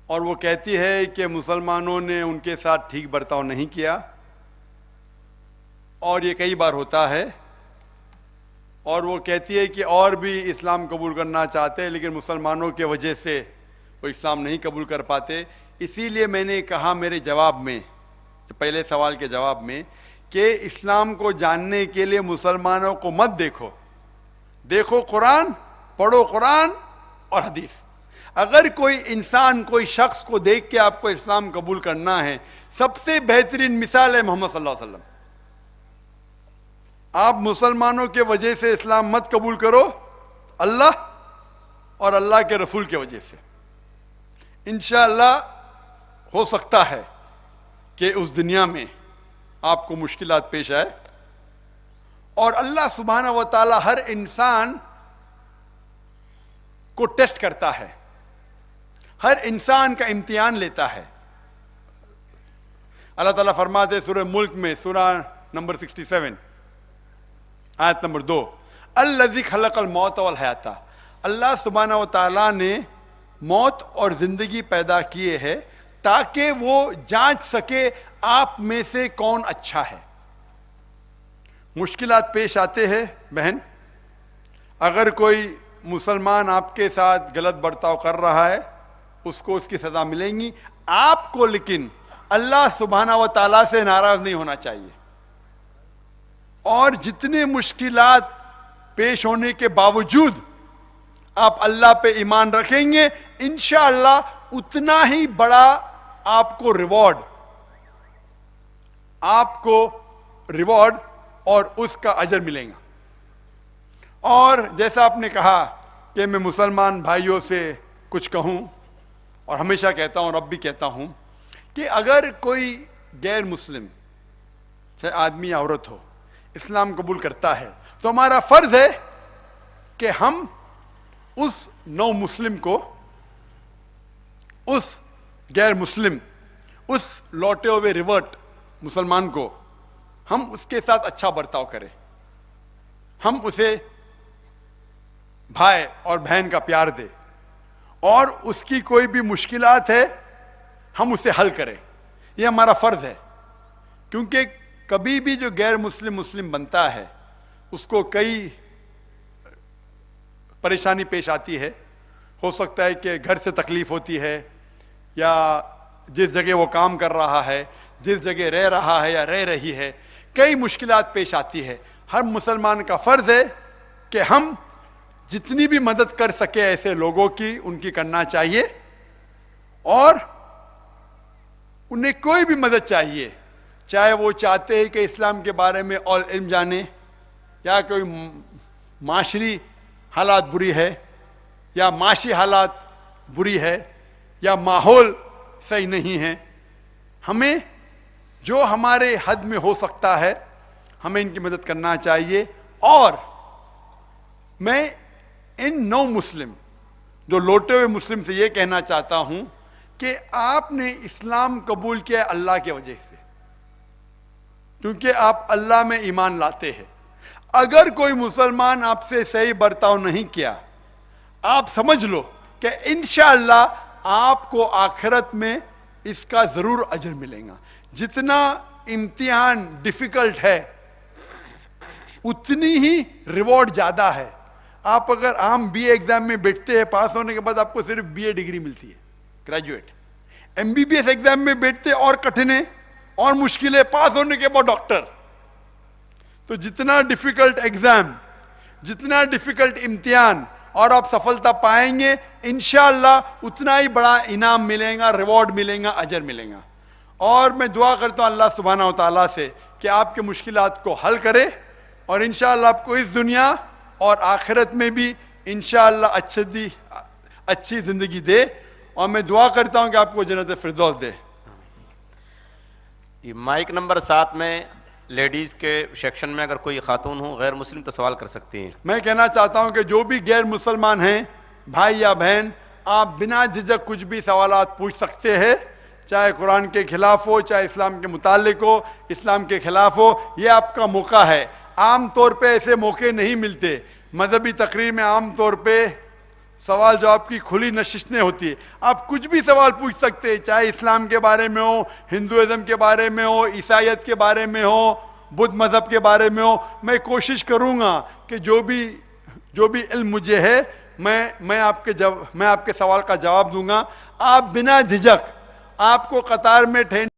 और वो कहती है कि मुसलमानों ने उनके साथ ठीक बर्ताव नहीं किया, और ये कई बार होता है। और वो कहती है कि और भी इस्लाम कबूल करना चाहते हैं, लेकिन मुसलमानों के वजह से वो इस्लाम नहीं कबूल कर पाते। इसीलिए मैंने कहा मेरे जवाब में, पहले सवाल के जवाब में, कि इस्लाम को जानने के लिए मुसलमानों को मत देखो, देखो कुरान, पढ़ो कुरान और हदीस। अगर कोई इंसान, कोई शख्स को देख के आपको इस्लाम कबूल करना है, सबसे बेहतरीन मिसाल है मोहम्मद सल्लल्लाहु अलैहि वसल्लम। आप मुसलमानों के वजह से इस्लाम मत कबूल करो, अल्लाह और अल्लाह के रसूल के वजह से। इंशाअल्लाह हो सकता है कि उस दुनिया में आपको मुश्किलात पेश आए, और अल्लाह सुब्हानहू व तआला हर इंसान को टेस्ट करता है, हर इंसान का इम्तिहान लेता है। अल्लाह ताला फरमाते सूरह मुल्क में, सूरह नंबर 67 आयत नंबर 2, अल्लज़ी खलक़ल मौत वल हयाता, अल्लाह सुब्हानहू व तआला ने मौत और जिंदगी पैदा किए हैं ताकि वो जांच सके आप में से कौन अच्छा है। मुश्किलात पेश आते हैं बहन, अगर कोई मुसलमान आपके साथ गलत बर्ताव कर रहा है उसको उसकी सजा मिलेंगी आपको, लेकिन अल्लाह सुब्हानहू व तआला से नाराज नहीं होना चाहिए। और जितने मुश्किलात पेश होने के बावजूद आप अल्लाह पे ईमान रखेंगे, इंशाअल्लाह उतना ही बड़ा आपको रिवॉर्ड और उसका अजर मिलेगा। और जैसा आपने कहा कि मैं मुसलमान भाइयों से कुछ कहूं, और हमेशा कहता हूं और अब भी कहता हूं, कि अगर कोई गैर मुस्लिम, चाहे आदमी या औरत हो, इस्लाम कबूल करता है, तो हमारा फर्ज है कि हम उस नौ मुस्लिम को, उस गैर मुस्लिम, उस लौटे हुए रिवर्ट मुसलमान को, हम उसके साथ अच्छा बर्ताव करें, हम उसे भाई और बहन का प्यार दे, और उसकी कोई भी मुश्किलात है हम उसे हल करें। यह हमारा फर्ज है, क्योंकि कभी भी जो गैर मुस्लिम मुस्लिम बनता है उसको कई परेशानी पेश आती है। हो सकता है कि घर से तकलीफ होती है, या जिस जगह वो काम कर रहा है, जिस जगह रह रहा है या रह रही है, कई मुश्किलात पेश आती है। हर मुसलमान का फर्ज है कि हम जितनी भी मदद कर सके ऐसे लोगों की, उनकी करना चाहिए। और उन्हें कोई भी मदद चाहिए, चाहे वो चाहते हैं कि इस्लाम के बारे में और इल्म जाने, या कोई माशरी हालात बुरी है, या माशी हालात बुरी है, या माहौल सही नहीं है, हमें जो हमारे हद में हो सकता है हमें इनकी मदद करना चाहिए। और मैं इन 9 मुस्लिम, जो लौटे हुए मुस्लिम से ये कहना चाहता हूं कि आपने इस्लाम कबूल किया अल्लाह के वजह से, क्योंकि आप अल्लाह में ईमान लाते हैं। अगर कोई मुसलमान आपसे सही बर्ताव नहीं किया, आप समझ लो कि इंशाअल्लाह आपको आखिरत में इसका जरूर अजर मिलेगा। जितना इम्तिहान डिफिकल्ट है उतनी ही रिवॉर्ड ज्यादा है। आप अगर आम बीए एग्जाम में बैठते हैं, पास होने के बाद आपको सिर्फ बीए डिग्री मिलती है, ग्रेजुएट। एमबीबीएस एग्जाम में बैठते और कठिन है और मुश्किल है, पास होने के बाद डॉक्टर। तो जितना डिफिकल्ट एग्जाम, जितना डिफिकल्ट इम्तिहान, और आप सफलता पाएंगे इंशाअल्लाह, उतना ही बड़ा इनाम मिलेगा, रिवॉर्ड मिलेगा, अजर मिलेगा। और मैं दुआ करता हूँ अल्लाह सुब्हानहू व तआला से कि आपके मुश्किलात को हल करे और इंशाअल्लाह आपको इस दुनिया और आखिरत में भी इंशाअल्लाह अच्छी ज़िंदगी दे। और मैं दुआ करता हूँ कि आपको जन्नत फिरदौस दे। ये माइक नंबर 7 में लेडीज़ के सेक्शन में अगर कोई खातून हो गैर मुस्लिम तो सवाल कर सकती हैं। मैं कहना चाहता हूं कि जो भी गैर मुसलमान हैं भाई या बहन, आप बिना झिझक कुछ भी सवालात पूछ सकते हैं, चाहे कुरान के खिलाफ हो, चाहे इस्लाम के मुतालिक हो, इस्लाम के खिलाफ हो। ये आपका मौका है। आम तौर पे ऐसे मौके नहीं मिलते। मजहबी तकरीर में आम तौर पे सवाल जवाब की खुली नशिशें होती है। आप कुछ भी सवाल पूछ सकते हैं, चाहे इस्लाम के बारे में हो, हिंदुइज्म के बारे में हो, ईसाईयत के बारे में हो, बुद्ध मज़हब के बारे में हो। मैं कोशिश करूँगा कि जो भी इल्म मुझे है मैं आपके सवाल का जवाब दूंगा। आप बिना झिझक, आपको कतार में ठहरने